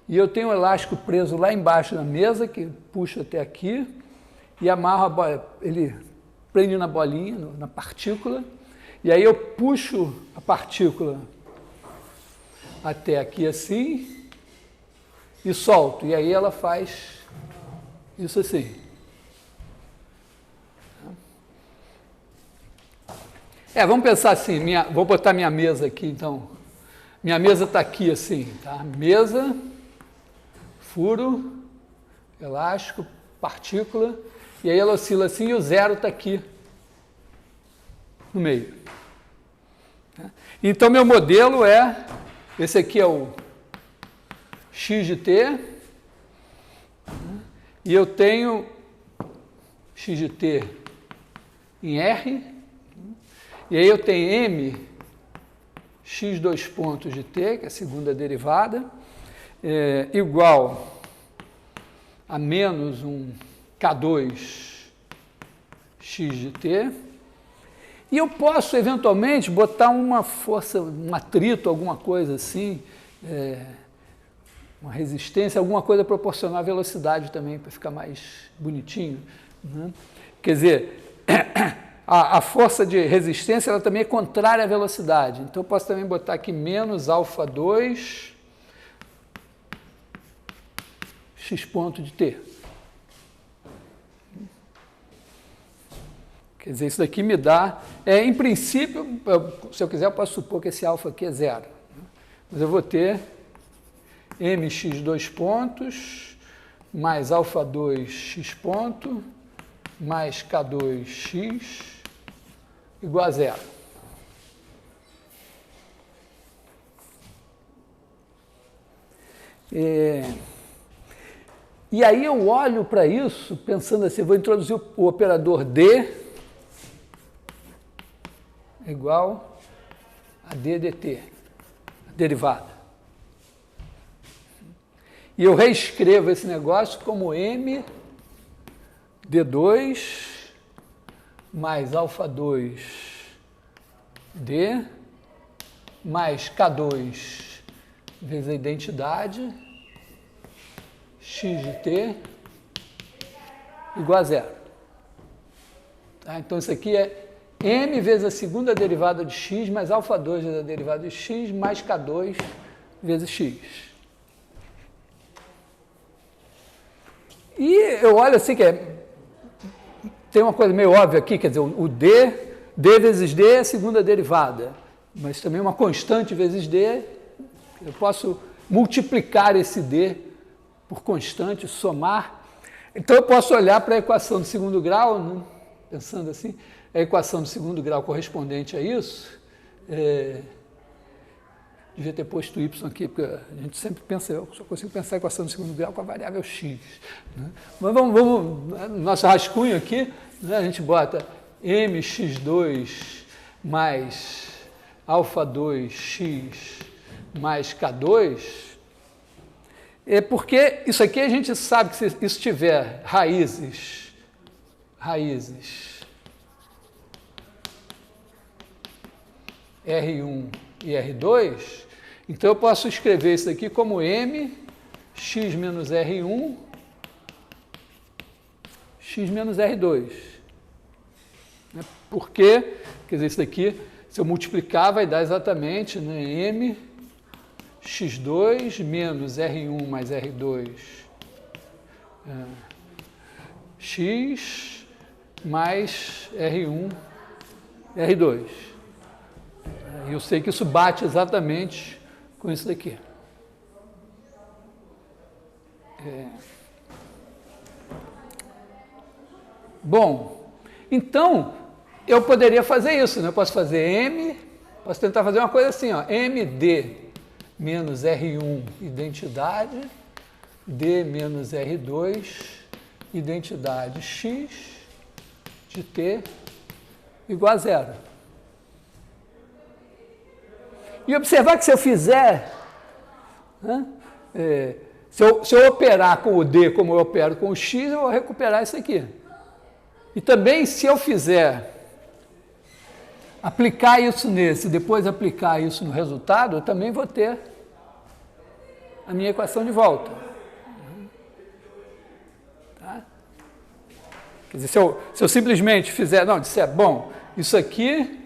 e eu tenho um elástico preso lá embaixo na mesa, que puxa até aqui, e amarro a bola, ele prende na bolinha, na partícula, e aí eu puxo a partícula até aqui assim, e solto, e aí ela faz isso assim. Vamos pensar assim, vou botar minha mesa aqui, então. Minha mesa está aqui assim, tá? Mesa, furo, elástico, partícula, e aí ela oscila assim e o zero está aqui. no meio. Então, meu modelo é, esse aqui é o x de t, e eu tenho x de t em R, e aí eu tenho m x dois pontos de t, que é a segunda derivada, igual a menos um K2 x de t, e eu posso, eventualmente, botar uma força, um atrito, alguma coisa assim, uma resistência, alguma coisa proporcional à velocidade também, para ficar mais bonitinho. Né? Quer dizer, a força de resistência ela também é contrária à velocidade. Então, eu posso também botar aqui menos alfa 2 x ponto de t. Quer dizer, isso daqui me dá... em princípio, se eu quiser, eu posso supor que esse alfa aqui é zero. Mas eu vou ter mx dois pontos mais alfa 2 x ponto mais K2x igual a zero. E aí eu olho para isso pensando assim, eu vou introduzir o operador D igual a d dt, a derivada. E eu reescrevo esse negócio como m d2 mais alfa 2 d mais K2 vezes a identidade x de t igual a zero. Tá? Então, isso aqui é m vezes a segunda derivada de x mais alfa 2 vezes a derivada de x mais K2 vezes x. E eu olho assim que tem uma coisa meio óbvia aqui, quer dizer, o d vezes d é a segunda derivada, mas também uma constante vezes d, eu posso multiplicar esse d por constante, somar. Então, eu posso olhar para a equação do segundo grau, né? Pensando assim, a equação do segundo grau correspondente a isso, devia ter posto y aqui, porque a gente sempre pensa, eu só consigo pensar a equação do segundo grau com a variável x. Né? Mas vamos, no nosso rascunho aqui, né, a gente bota mx2 mais alfa 2x mais K2, porque isso aqui a gente sabe que se isso tiver raízes R1 e R2, então eu posso escrever isso aqui como m x menos R1 x menos R2. Por quê? Quer dizer, isso daqui, se eu multiplicar, vai dar exatamente, né, m x2 menos R1 mais R2 x mais R1 R2. E eu sei que isso bate exatamente com isso daqui. Bom, então, eu poderia fazer isso, né? Eu posso fazer m, posso tentar fazer uma coisa assim, ó, md menos R1, identidade, d menos R2, identidade x de t igual a zero. E observar que se eu fizer, né, se eu operar com o d como eu opero com o x, eu vou recuperar isso aqui. E também, se eu fizer aplicar isso nesse, depois aplicar isso no resultado, eu também vou ter a minha equação de volta. Tá? Quer dizer, se eu simplesmente fizer, não, disser, bom, isso aqui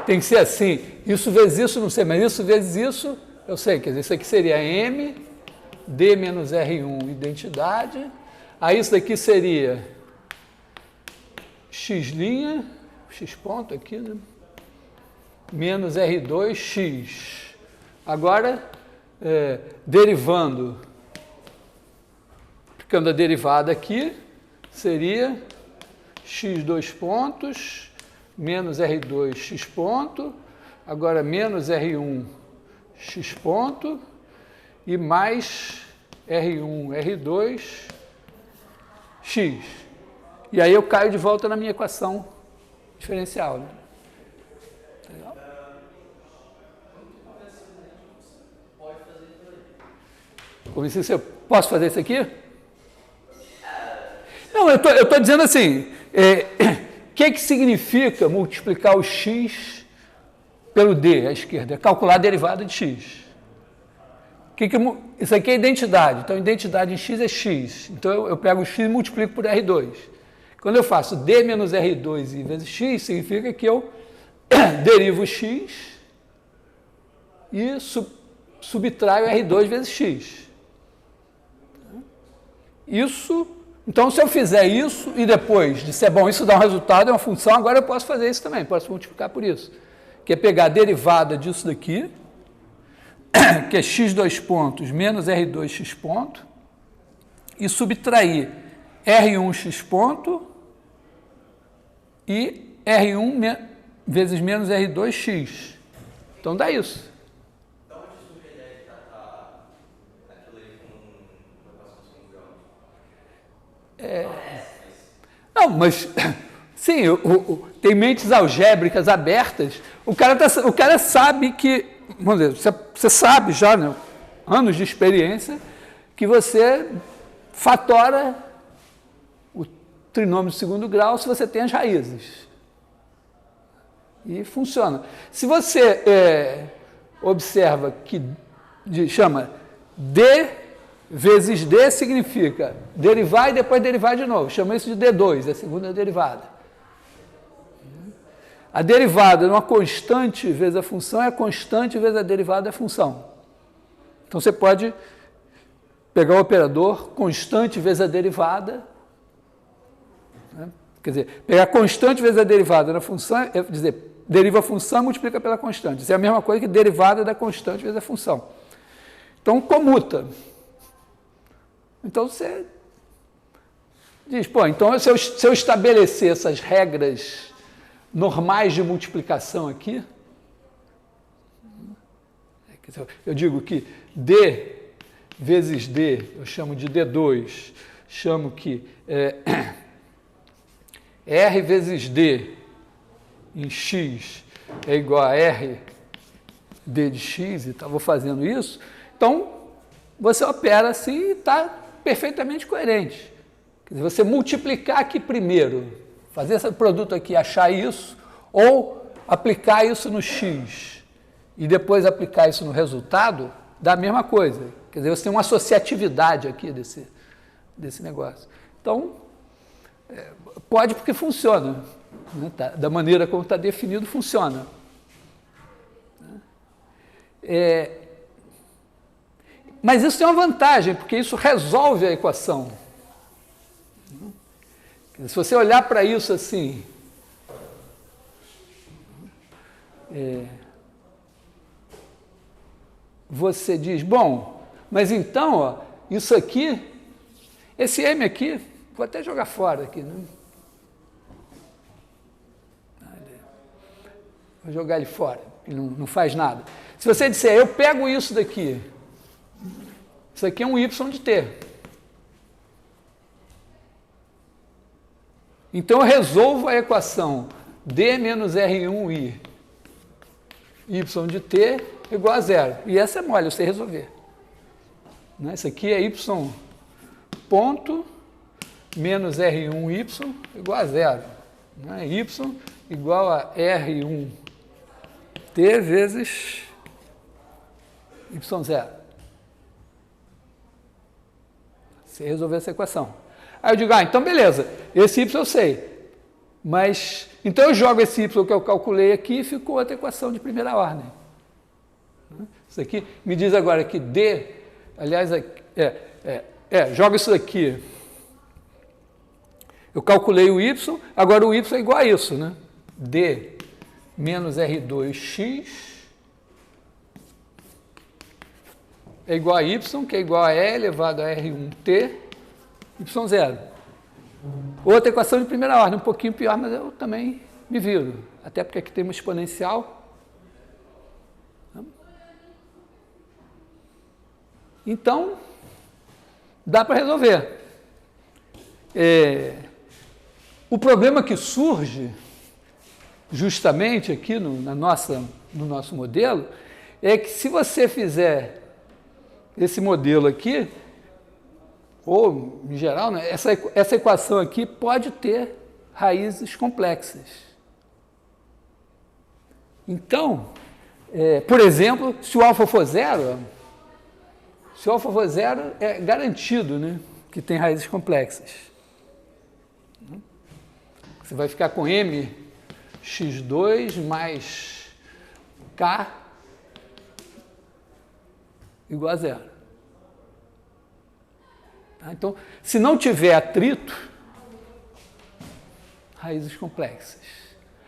tem que ser assim, isso vezes isso, não sei, mas isso vezes isso, eu sei, quer dizer, isso aqui seria m, d menos R1, identidade, aí isso daqui seria x', x ponto aqui, né? Menos R2, x. Agora, derivando, ficando a derivada aqui, seria x dois pontos, menos R2 x ponto, agora menos R1 x ponto, e mais R1, R2, x. E aí eu caio de volta na minha equação diferencial. Né? Como se eu posso fazer isso aqui? Não, eu estou dizendo assim, o que significa multiplicar o x pelo d à esquerda? É calcular a derivada de x. Isso aqui é identidade, então identidade em x é x. Então eu pego o x e multiplico por R2. Quando eu faço d menos R2 vezes x, significa que eu derivo x e subtraio R2 vezes x. Isso, então se eu fizer isso e depois disser, bom, isso dá um resultado, é uma função, agora eu posso fazer isso também, posso multiplicar por isso. Que é pegar a derivada disso daqui, que é x dois pontos menos R2 x ponto, e subtrair R1 x ponto e R1 vezes menos R2 x. Então dá isso. Então, onde surge a ideia de tratar aquilo ali com uma equação segundo grau? Não, mas sim, tem mentes algébricas abertas. O cara sabe que, vamos dizer, você sabe já, né, anos de experiência, que você fatora o trinômio de segundo grau se você tem as raízes. E funciona. Se você observa que chama d vezes d significa derivar e depois derivar de novo. Chama isso de D2, a segunda derivada. A derivada de uma constante vezes a função é a constante vezes a derivada da função. Então você pode pegar o operador constante vezes a derivada, né? Quer dizer, pegar a constante vezes a derivada na função, é dizer, deriva a função e multiplica pela constante. Isso é a mesma coisa que derivada da constante vezes a função. Então comuta. Então você diz, pô, então se eu estabelecer essas regras normais de multiplicação aqui, eu digo que d vezes d, eu chamo de D2, chamo que R vezes d em x é igual a R d de x, e vou fazendo isso, então você opera assim e está perfeitamente coerente. Quer dizer, você multiplicar aqui primeiro, fazer esse produto aqui, achar isso, ou aplicar isso no x e depois aplicar isso no resultado, dá a mesma coisa. Quer dizer, você tem uma associatividade aqui desse negócio. Então, pode porque funciona. Né? Da maneira como está definido, funciona. Mas isso tem uma vantagem, porque isso resolve a equação. Se você olhar para isso assim, você diz, bom, mas então, ó, isso aqui, esse M aqui, vou até jogar fora aqui, né? Vou jogar ele fora, ele não faz nada. Se você disser, eu pego isso daqui, isso aqui é um y de t. Então eu resolvo a equação d menos R1i y de t igual a zero. E essa é mole, eu sei resolver. Né? Isso aqui é y ponto menos R1y igual a zero. Né? Y igual a R1t vezes y0. Sei resolver essa equação. Aí eu digo, então beleza, esse y eu sei. Mas, então eu jogo esse y que eu calculei aqui e ficou outra equação de primeira ordem. Isso aqui me diz agora que d, aliás, joga isso daqui. Eu calculei o y, agora o y é igual a isso, né? D menos R2x é igual a y, que é igual a E elevado a R1t, y0. Outra equação de primeira ordem, um pouquinho pior, mas eu também me viro. Até porque aqui tem uma exponencial. Então, dá para resolver. O problema que surge, justamente aqui no nosso modelo, é que se você fizer esse modelo aqui, ou em geral, né, essa equação aqui pode ter raízes complexas. Então, por exemplo, se o alfa for zero, é garantido, né, que tem raízes complexas. Você vai ficar com mx2 mais k igual a zero. Tá? Então, se não tiver atrito, raízes complexas.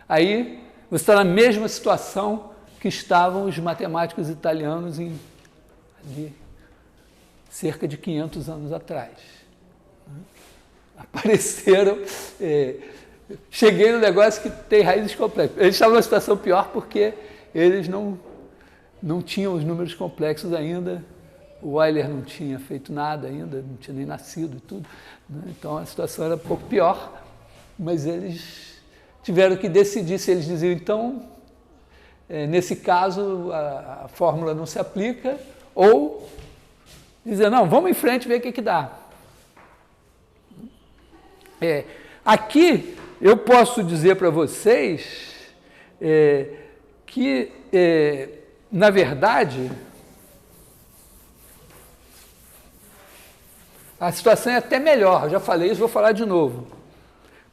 Aí você está na mesma situação que estavam os matemáticos italianos ali, cerca de 500 anos atrás. Apareceram, cheguei no negócio que tem raízes complexas. Eles estavam numa situação pior porque eles não tinham os números complexos ainda, o Euler não tinha feito nada ainda, não tinha nem nascido e tudo, né? Então a situação era um pouco pior, mas eles tiveram que decidir se eles diziam, então, nesse caso a fórmula não se aplica, ou dizer, não, vamos em frente e ver o que dá. Aqui eu posso dizer para vocês que, na verdade, a situação é até melhor. Eu já falei isso, vou falar de novo.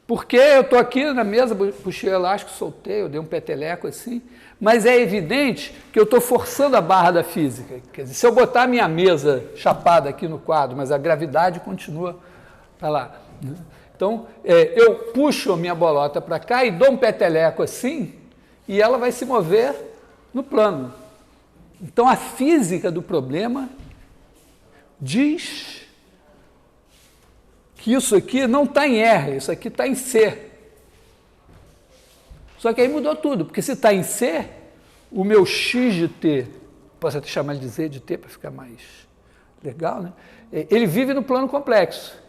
Porque eu estou aqui na mesa, puxei o elástico, soltei, eu dei um peteleco assim, mas é evidente que eu estou forçando a barra da física. Quer dizer, se eu botar a minha mesa chapada aqui no quadro, mas a gravidade continua para lá, né? Então, eu puxo a minha bolota para cá e dou um peteleco assim, e ela vai se mover no plano. Então, a física do problema diz que isso aqui não está em R, isso aqui está em C. Só que aí mudou tudo, porque se está em C, o meu x de t, posso até chamar de z de t para ficar mais legal, né? Ele vive no plano complexo.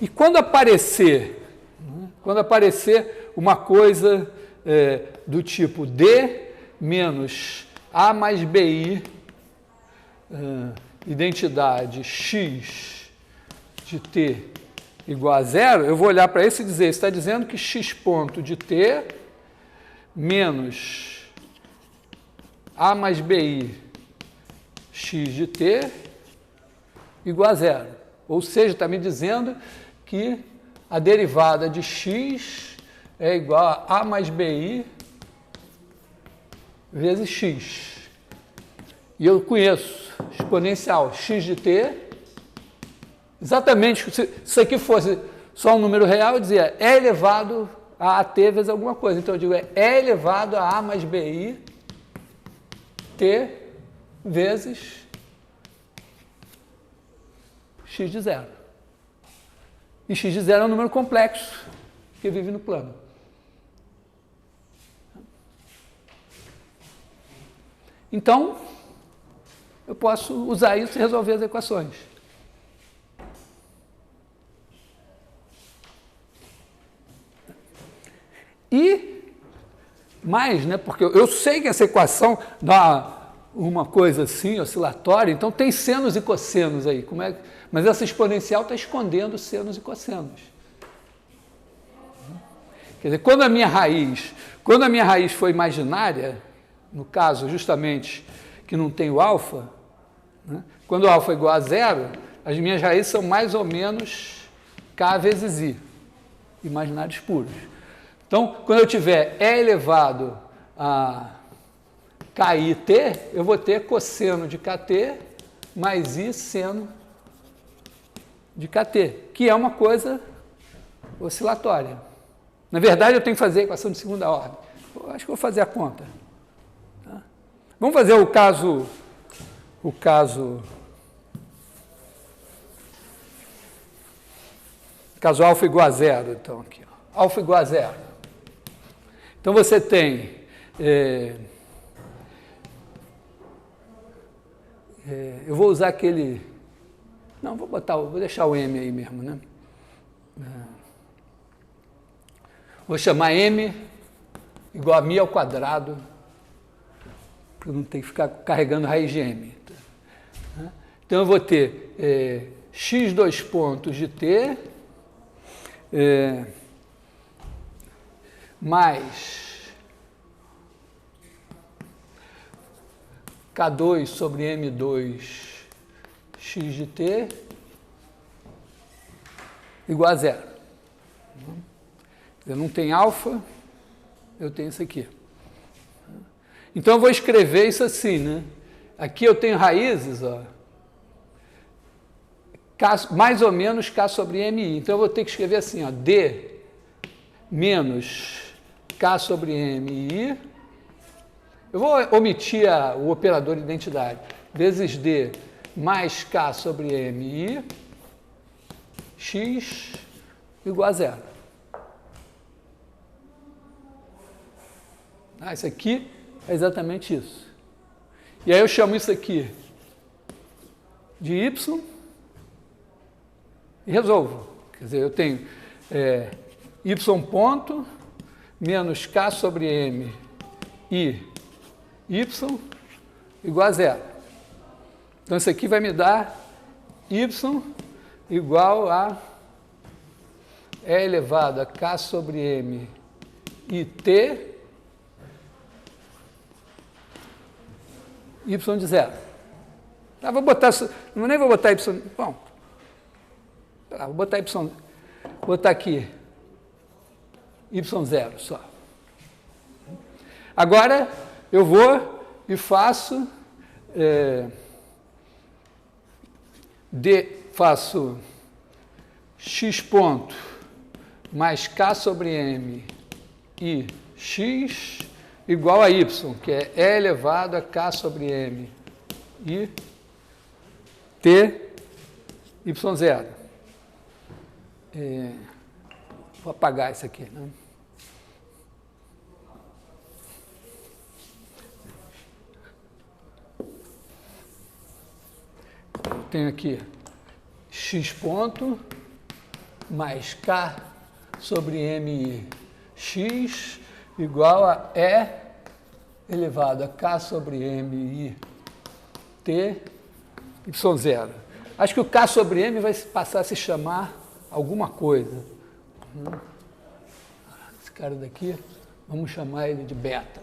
E quando aparecer uma coisa do tipo D menos A mais BI, identidade x de t igual a zero, eu vou olhar para isso e dizer, está dizendo que x ponto de t menos A mais BI x de t igual a zero. Ou seja, está me dizendo que a derivada de x é igual a mais BI vezes x. E eu conheço exponencial x de t, exatamente, se isso aqui fosse só um número real, eu dizia e elevado a at vezes alguma coisa. Então eu digo e elevado a A mais BI t vezes x de zero. E x de zero é um número complexo que vive no plano. Então, eu posso usar isso e resolver as equações. E mais, né, porque eu sei que essa equação dá uma coisa assim, oscilatória, então tem senos e cossenos aí. Mas essa exponencial está escondendo senos e cossenos. Quer dizer, quando a minha raiz for imaginária, no caso justamente que não tem o alfa, né, quando o alfa é igual a zero, as minhas raízes são mais ou menos k vezes i, imaginários puros. Então, quando eu tiver e elevado a KIT, eu vou ter cosseno de KT mais I seno de KT, que é uma coisa oscilatória. Na verdade, eu tenho que fazer a equação de segunda ordem. Eu acho que vou fazer a conta. Tá? Vamos fazer o caso caso alfa igual a zero, então aqui, ó, alfa igual a zero. Então você tem eu vou usar aquele, não, vou deixar o m aí mesmo, né? Vou chamar m igual a μ ao quadrado, para não ter que ficar carregando raiz de m. Então eu vou ter x 2 pontos de t mais K2 sobre M2 x de t igual a zero. Eu não tenho alfa, eu tenho isso aqui. Então eu vou escrever isso assim, né? Aqui eu tenho raízes, ó, K, mais ou menos K sobre MI. Então eu vou ter que escrever assim, ó, D menos K sobre MI. Eu vou omitir o operador de identidade. Vezes D mais K sobre MI, x igual a zero. Isso aqui é exatamente isso. E aí eu chamo isso aqui de y e resolvo. Quer dizer, eu tenho y ponto menos K sobre M e y igual a zero. Então, isso aqui vai me dar y igual a E elevado a K sobre M e T y de zero. Vou botar, nem vou botar y, bom, vou botar y, vou botar aqui y0 só. Agora, eu vou e faço, faço x ponto mais K sobre M e x igual a y, que é E elevado a K sobre M e T y0. Vou apagar isso aqui, né? Eu tenho aqui x ponto mais K sobre M x igual a E elevado a K sobre M i T y0. Acho que o K sobre M vai passar a se chamar alguma coisa. Esse cara daqui, vamos chamar ele de beta.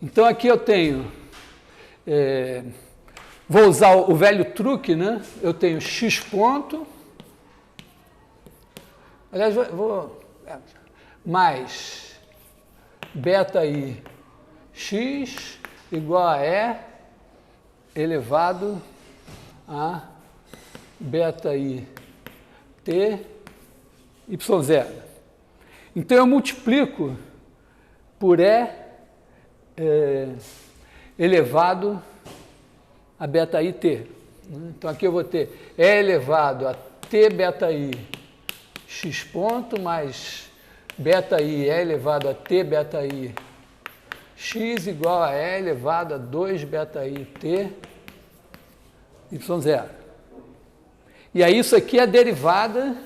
Então aqui eu tenho, vou usar o velho truque, né? Eu tenho x ponto, aliás, mais beta i x igual a E elevado a beta i t y0. Então eu multiplico por E elevado a beta i t. Então aqui eu vou ter E elevado a t beta i x ponto mais beta i E elevado a t beta i x igual a E elevado a 2 beta i t y0. E aí isso aqui é a derivada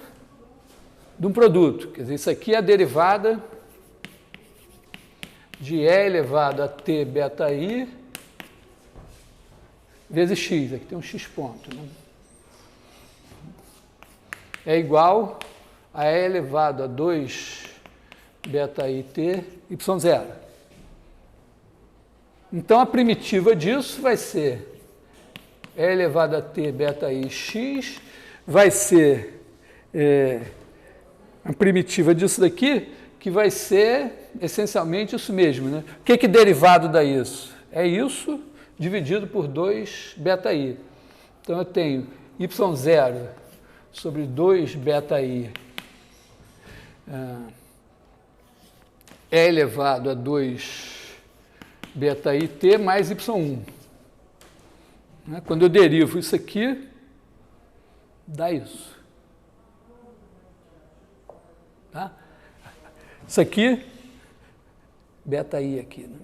de um produto. Quer dizer, isso aqui é a derivada de E elevado a t beta i vezes x. Aqui tem um x ponto, né? É igual a E elevado a 2 beta i t y0. Então, a primitiva disso vai ser E elevado a t beta i x, vai ser a primitiva disso daqui, que vai ser essencialmente isso mesmo, né? O que derivado dá isso? É isso dividido por 2 beta i. Então, eu tenho y0 sobre 2 beta i E elevado a 2 beta i t mais y1. Quando eu derivo isso aqui, dá isso. Tá? Isso aqui, beta-i aqui. Né?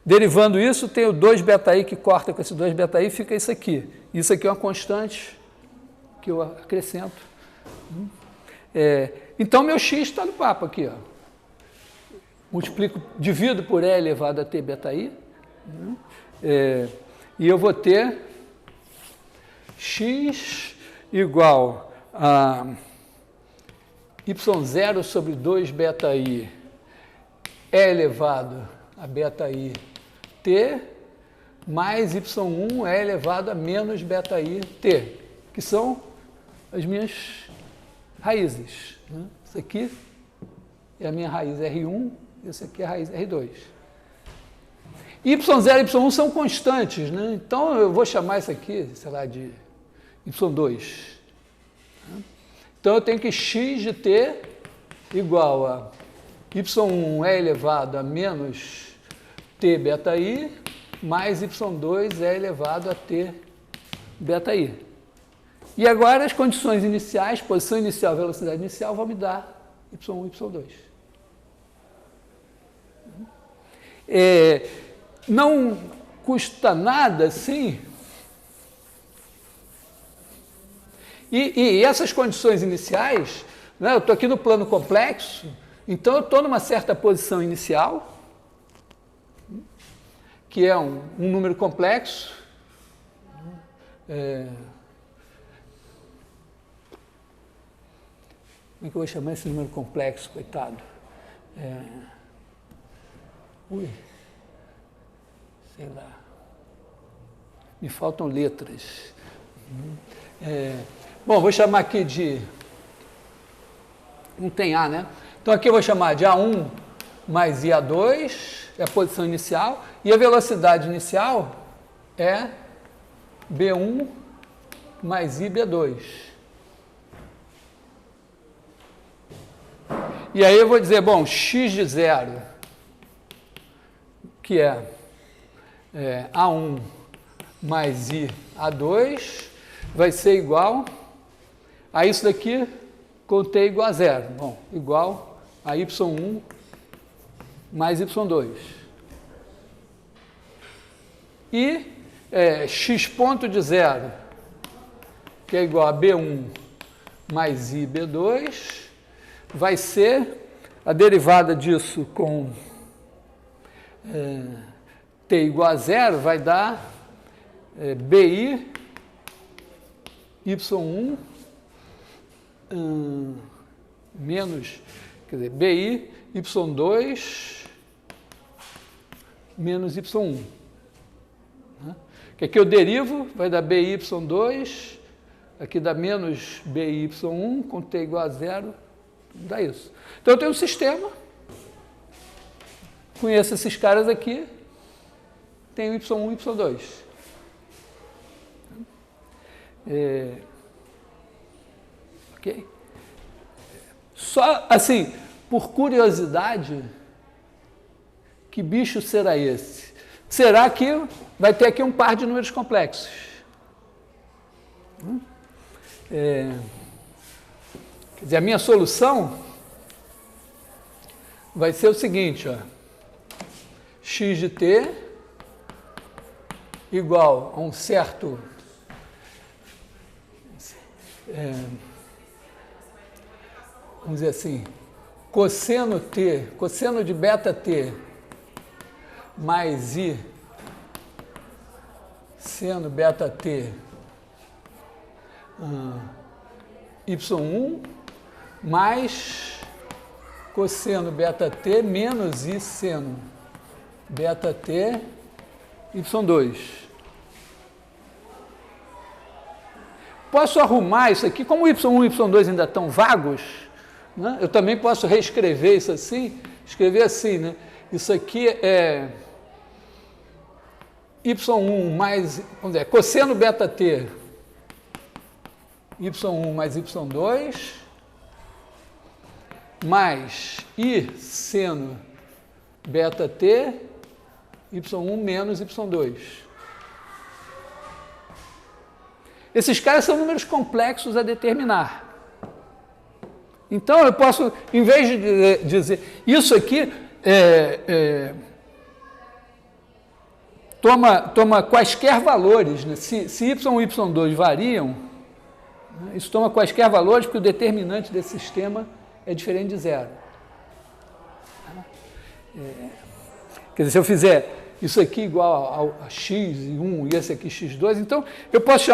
Derivando isso, tem o 2 beta-i que corta com esse 2 beta-i, fica isso aqui. Isso aqui é uma constante que eu acrescento. Então, meu x está no papo aqui. Ó. Multiplico, divido por e elevado a t beta-i. E eu vou ter x igual a y0 sobre 2 beta-i e elevado a beta-i t mais y1 é elevado a menos beta-i t, que são as minhas raízes. Né? Isso aqui é a minha raiz R1, esse aqui é a raiz R2. Y0 e Y1 são constantes, né? Então eu vou chamar isso aqui, sei lá, de Y2. Então eu tenho que x de t igual a y1 é elevado a menos t beta-i mais y2 é elevado a t beta-i. E agora as condições iniciais, posição inicial, velocidade inicial, vão me dar y1 e y2. Não custa nada, assim. E essas condições iniciais, né, eu estou aqui no plano complexo, então eu estou numa certa posição inicial, que é um número complexo. Como é que eu vou chamar esse número complexo, coitado? Sei lá. Me faltam letras. Bom, vou chamar aqui de... Não tem A, né? Então aqui eu vou chamar de A1 mais IA2, é a posição inicial, e a velocidade inicial é B1 mais IB2. E aí eu vou dizer, bom, x de 0, que é A1 mais IA2, vai ser igual a isso daqui com t igual a 0. Bom, igual a y1 mais y2. E x ponto de 0, que é igual a b1 mais ib2, vai ser a derivada disso com t igual a 0, vai dar bi y1 menos, quer dizer, bi y2 menos y1. Né? Que aqui eu derivo, vai dar bi y2, aqui dá menos bi y1, com t igual a 0, dá isso. Então eu tenho um sistema, conheço esses caras aqui, tenho y1 e y2. Ok? Só, assim, por curiosidade, que bicho será esse? Será que vai ter aqui um par de números complexos? Quer dizer, a minha solução vai ser o seguinte, ó, x de t igual a um certo... vamos dizer assim, cosseno t, cosseno de beta t mais i seno beta t y1 mais cosseno beta t menos i seno beta t y2. Posso arrumar isso aqui, como y1 e y2 ainda estão vagos, né? Eu também posso reescrever isso assim, escrever assim, né? Isso aqui é y1 mais, vamos dizer, cosseno beta t, y1 mais y2, mais i seno beta t, y1 menos y2. Esses caras são números complexos a determinar. Então, eu posso, em vez de dizer, isso aqui toma quaisquer valores, né? Se y e y2 variam, né? Isso toma quaisquer valores, porque o determinante desse sistema é diferente de zero. Quer dizer, se eu fizer isso aqui igual a x1 e esse aqui x2, então eu posso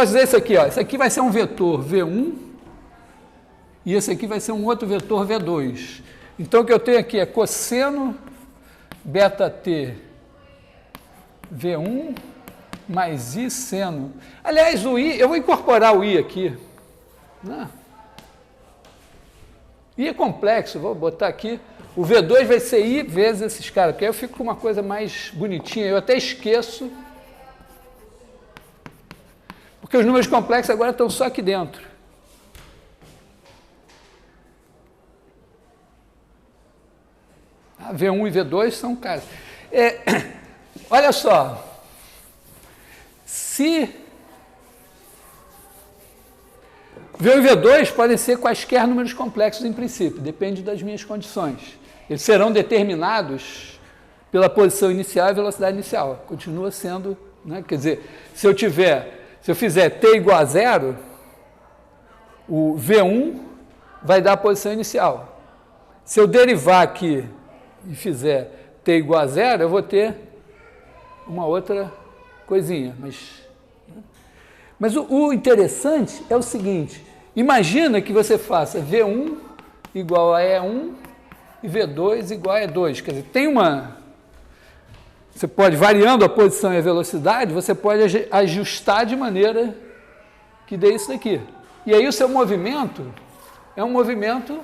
dizer isso aqui, ó, isso aqui vai ser um vetor v1 e esse aqui vai ser um outro vetor v2. Então o que eu tenho aqui é cosseno beta t v1 mais i seno. Aliás, o i, eu vou incorporar o i aqui. Né? I é complexo, vou botar aqui. O V2 vai ser I vezes esses caras, porque aí eu fico com uma coisa mais bonitinha. Eu até esqueço, porque os números complexos agora estão só aqui dentro. V1 e V2 são caras. Olha só, se V1 e V2 podem ser quaisquer números complexos em princípio, depende das minhas condições. Eles serão determinados pela posição inicial e velocidade inicial. Continua sendo, né? Quer dizer, se eu fizer t igual a zero, o V1 vai dar a posição inicial. Se eu derivar aqui e fizer t igual a zero, eu vou ter uma outra coisinha. Mas o interessante é o seguinte, imagina que você faça V1 igual a E1 e V2 igual a E2. Quer dizer, você pode, variando a posição e a velocidade, você pode ajustar de maneira que dê isso daqui. E aí o seu movimento é um movimento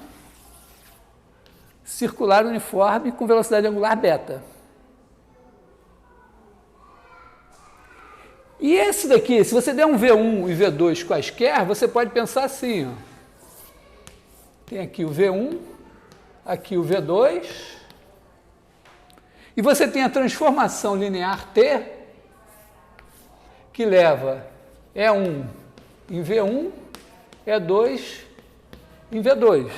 circular uniforme com velocidade angular beta. E esse daqui, se você der um V1 e V2 quaisquer, você pode pensar assim, ó. Tem aqui o V1, aqui o V2, e você tem a transformação linear T, que leva E1 em V1, E2 em V2,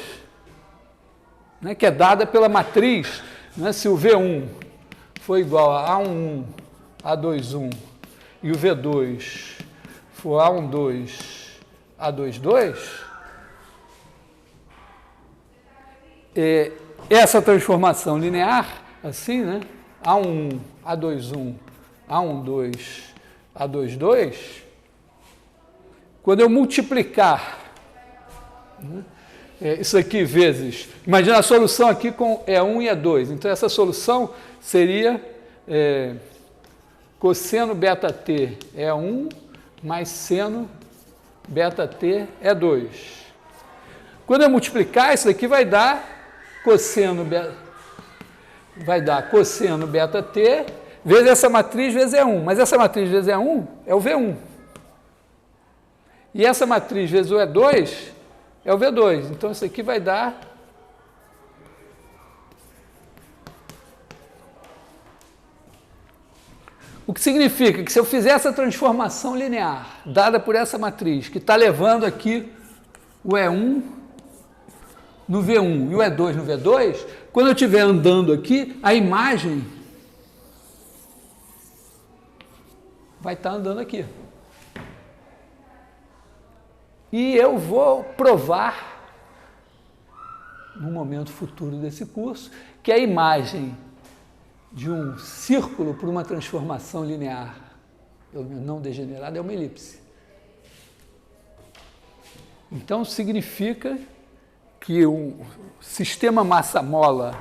né, que é dada pela matriz, né, se o V1 for igual a A11, A21, e o V2 for A12, A22, essa transformação linear, assim, né? A11, A21, A12, A22, quando eu multiplicar, né, isso aqui vezes, imagina a solução aqui com E1 e E2, então essa solução seria cosseno beta t é 1 mais seno beta t é 2. Quando eu multiplicar, isso daqui vai dar cosseno beta t vezes essa matriz vezes E1. Mas essa matriz vezes E1 é o V1. E essa matriz vezes o E2 é o V2. Então isso aqui vai dar o que significa que se eu fizer essa transformação linear, dada por essa matriz, que está levando aqui o E1 no V1 e o E2 no V2, quando eu estiver andando aqui, a imagem vai estar andando aqui. E eu vou provar, no momento futuro desse curso, que a imagem de um círculo por uma transformação linear não degenerada é uma elipse. Então, significa que o sistema massa-mola,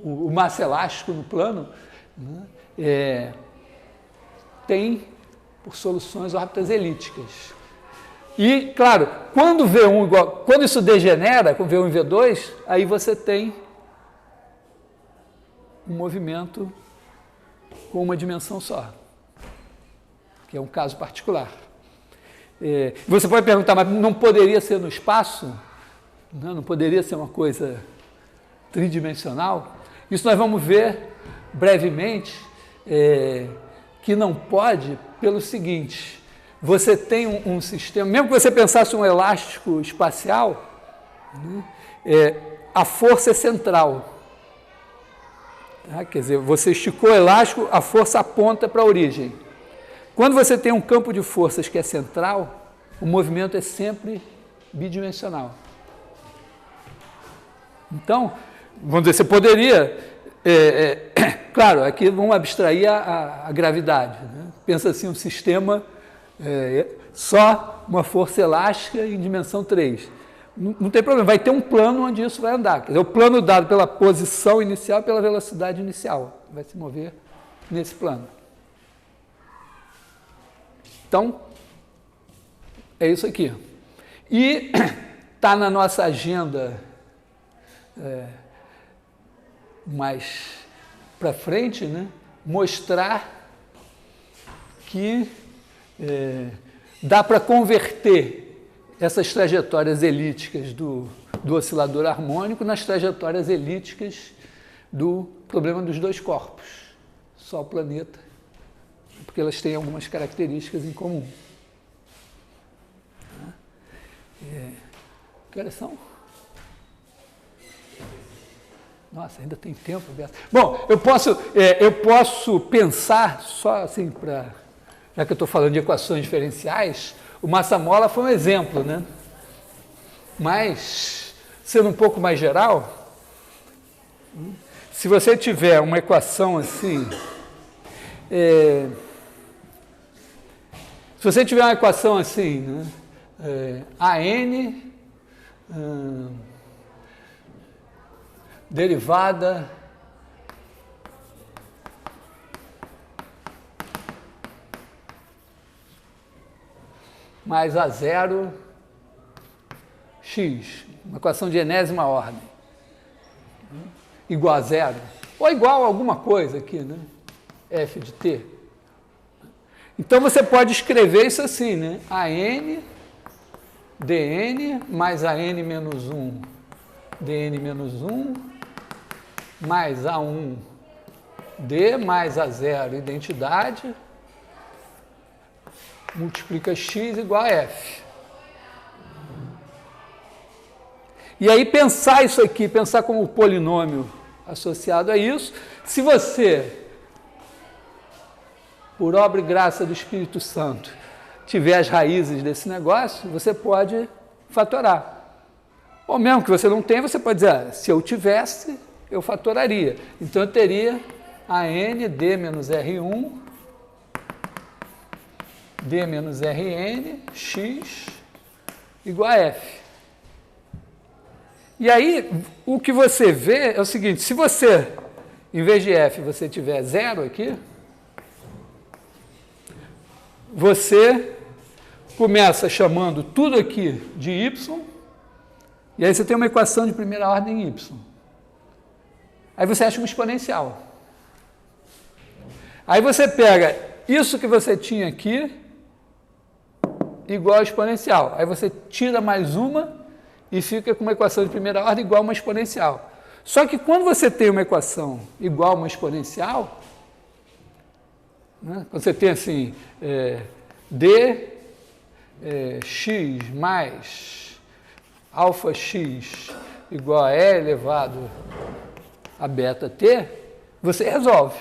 o massa elástico no plano, né, tem por soluções órbitas elípticas. E, claro, quando V1 quando isso degenera com V1 e V2, aí você tem um movimento com uma dimensão só, que é um caso particular. Você pode perguntar, mas não poderia ser no espaço? Não poderia ser uma coisa tridimensional? Isso nós vamos ver brevemente, que não pode pelo seguinte, você tem um sistema, mesmo que você pensasse um elástico espacial, né, a força é central. Tá? Quer dizer, você esticou o elástico, a força aponta para a origem. Quando você tem um campo de forças que é central, o movimento é sempre bidimensional. Então, vamos dizer, você poderia... claro, aqui vamos abstrair a gravidade. Né? Pensa assim, um sistema... só uma força elástica em dimensão 3. Não tem problema, vai ter um plano onde isso vai andar. Quer dizer, o plano dado pela posição inicial, pela velocidade inicial. Vai se mover nesse plano. Então, é isso aqui. E está na nossa agenda mais para frente, né, mostrar que dá para converter essas trajetórias elípticas do oscilador harmônico nas trajetórias elípticas do problema dos dois corpos, Sol e planeta, porque elas têm algumas características em comum. Que horas são? Nossa, ainda tem tempo. Bom, eu posso pensar, só assim, já que eu estou falando de equações diferenciais, o massa-mola foi um exemplo, né? Mas, sendo um pouco mais geral, se você tiver uma equação assim, se você tiver uma equação assim, né? AN derivada mais A0 x, uma equação de enésima ordem, igual a zero, ou igual a alguma coisa aqui, né? F de t. Então você pode escrever isso assim, né? AN dN mais AN menos 1 dN menos 1 mais A1 D mais A0 identidade multiplica x igual a F. E aí pensar isso aqui, pensar como polinômio associado a isso, se você, por obra e graça do Espírito Santo, tiver as raízes desse negócio, você pode fatorar. Ou mesmo que você não tenha, você pode dizer, se eu tivesse, eu fatoraria. Então eu teria AN D menos R1 D menos Rn x igual a F. E aí, o que você vê é o seguinte, se você, em vez de F, você tiver zero aqui, você começa chamando tudo aqui de Y, e aí você tem uma equação de primeira ordem Y. Aí você acha uma exponencial. Aí você pega isso que você tinha aqui, igual a exponencial. Aí você tira mais uma e fica com uma equação de primeira ordem igual a uma exponencial. Só que quando você tem uma equação igual a uma exponencial, né, quando você tem assim, x mais alfa x igual a e elevado a beta t, você resolve.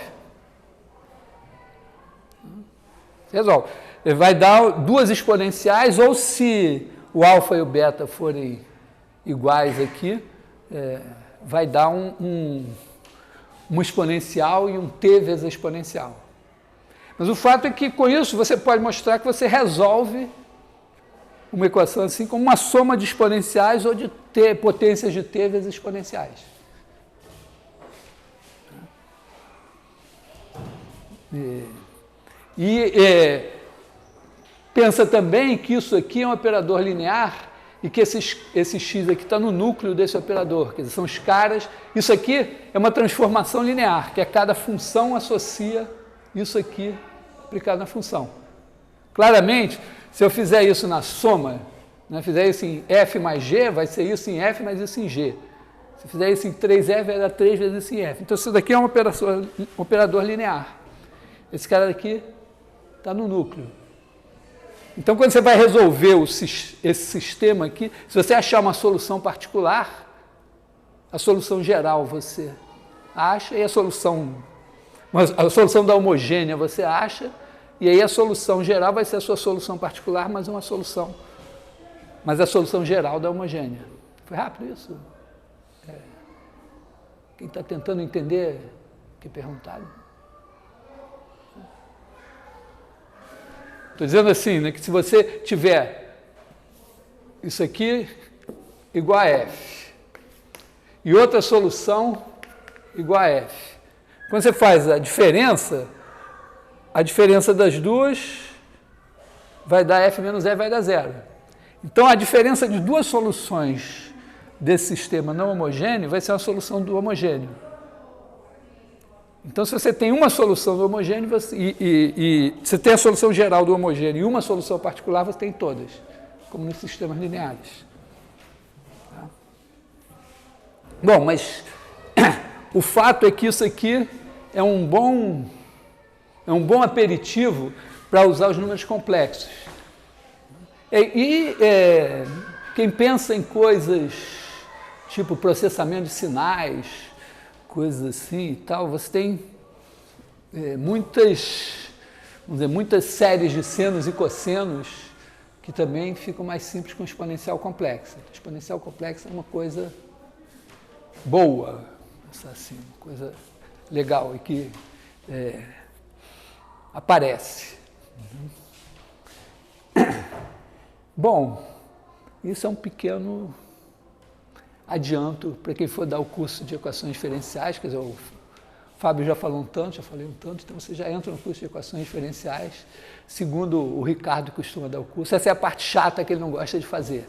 Você resolve. Vai dar duas exponenciais, ou se o alfa e o beta forem iguais aqui, vai dar uma exponencial e um t vezes a exponencial. Mas o fato é que, com isso, você pode mostrar que você resolve uma equação assim como uma soma de exponenciais ou de t, potências de t vezes exponenciais. Pensa também que isso aqui é um operador linear e que esse x aqui está no núcleo desse operador, quer dizer, são os caras. Isso aqui é uma transformação linear, que cada função associa isso aqui aplicado na função. Claramente, se eu fizer isso na soma, né, fizer isso em f mais g, vai ser isso em f mais isso em g. Se eu fizer isso em 3f, vai dar 3 vezes isso em f. Então, isso daqui é um operador linear. Esse cara aqui está no núcleo. Então, quando você vai resolver esse sistema aqui, se você achar uma solução particular, a solução geral você acha, e a solução da homogênea você acha, e aí a solução geral vai ser a sua solução particular, mas a solução geral da homogênea. Foi rápido isso? Quem está tentando entender o que perguntaram? Estou dizendo assim, né, que se você tiver isso aqui igual a F e outra solução igual a F, quando você faz a diferença das duas vai dar F menos F, vai dar zero. Então, a diferença de duas soluções desse sistema não homogêneo vai ser uma solução do homogêneo. Então, se você tem uma solução do homogêneo, e você tem a solução geral do homogêneo e uma solução particular, você tem todas, como nos sistemas lineares. Tá? Bom, mas o fato é que isso aqui é um bom aperitivo para usar os números complexos. Quem pensa em coisas tipo processamento de sinais, coisas assim e tal, você tem muitas séries de senos e cossenos que também ficam mais simples com exponencial complexa. Exponencial complexa é uma coisa boa, assim, uma coisa legal e que aparece. Bom, isso é um pequeno adianto para quem for dar o curso de equações diferenciais, quer dizer, o Fábio já falou um tanto, já falei um tanto, então você já entra no curso de equações diferenciais, segundo o Ricardo costuma dar o curso. Essa é a parte chata que ele não gosta de fazer.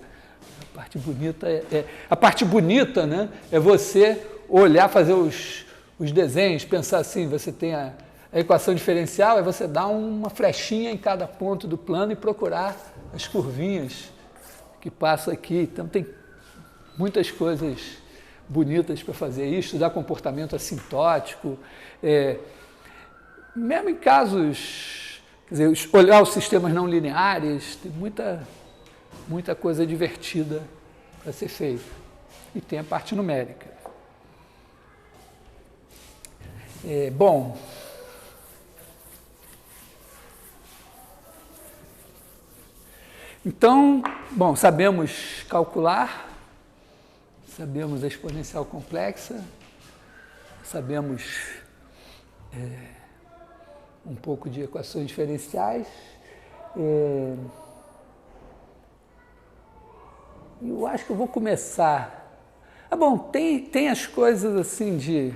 A parte bonita, né, é você olhar, fazer os desenhos, pensar assim, você tem a equação diferencial, é você dar uma flechinha em cada ponto do plano e procurar as curvinhas que passam aqui. Então, tem muitas coisas bonitas para fazer isso, estudar comportamento assintótico, mesmo em casos, quer dizer, olhar os sistemas não lineares, tem muita coisa divertida para ser feita. E tem a parte numérica. Bom, então, sabemos calcular, sabemos a exponencial complexa, sabemos um pouco de equações diferenciais. Eu acho que eu vou começar. Tem as coisas assim de...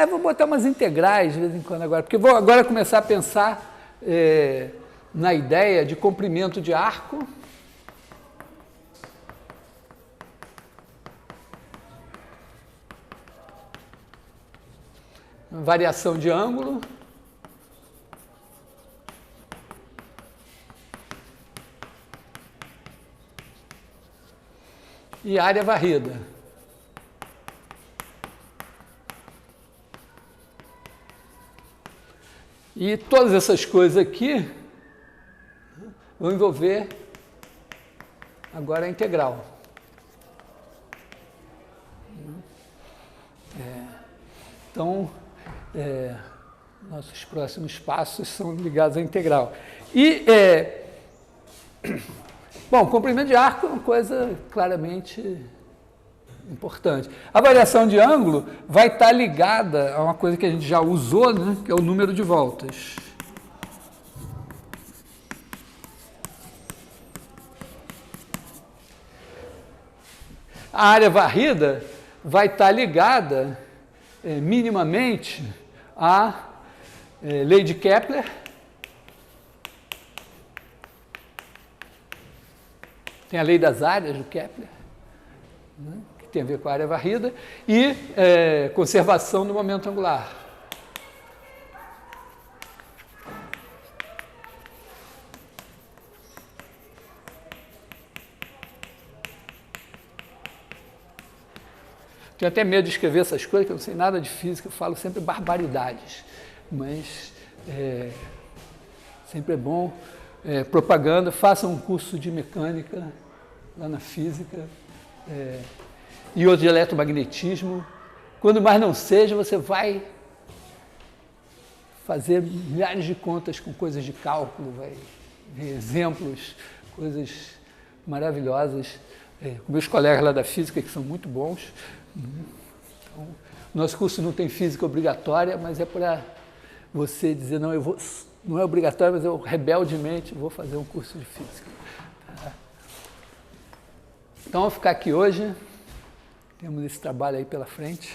vou botar umas integrais de vez em quando agora, porque vou agora começar a pensar na ideia de comprimento de arco. Variação de ângulo. E área varrida. E todas essas coisas aqui vão envolver agora a integral. Então, nossos próximos passos são ligados à integral. E, comprimento de arco é uma coisa claramente importante. A variação de ângulo vai estar ligada a uma coisa que a gente já usou, né, que é o número de voltas. A área varrida vai estar ligada minimamente à lei de Kepler, tem a lei das áreas do Kepler, né, que tem a ver com a área varrida, e conservação do momento angular. Tenho até medo de escrever essas coisas, que eu não sei nada de física, eu falo sempre barbaridades, mas sempre é bom propaganda, faça um curso de mecânica lá na física e outro de eletromagnetismo. Quando mais não seja, você vai fazer milhares de contas com coisas de cálculo, vai ver exemplos, coisas maravilhosas, com meus colegas lá da física, que são muito bons. Então, nosso curso não tem física obrigatória, mas é para você dizer, não, não é obrigatório, mas eu rebeldemente vou fazer um curso de física. Tá? Então, vou ficar aqui hoje, temos esse trabalho aí pela frente.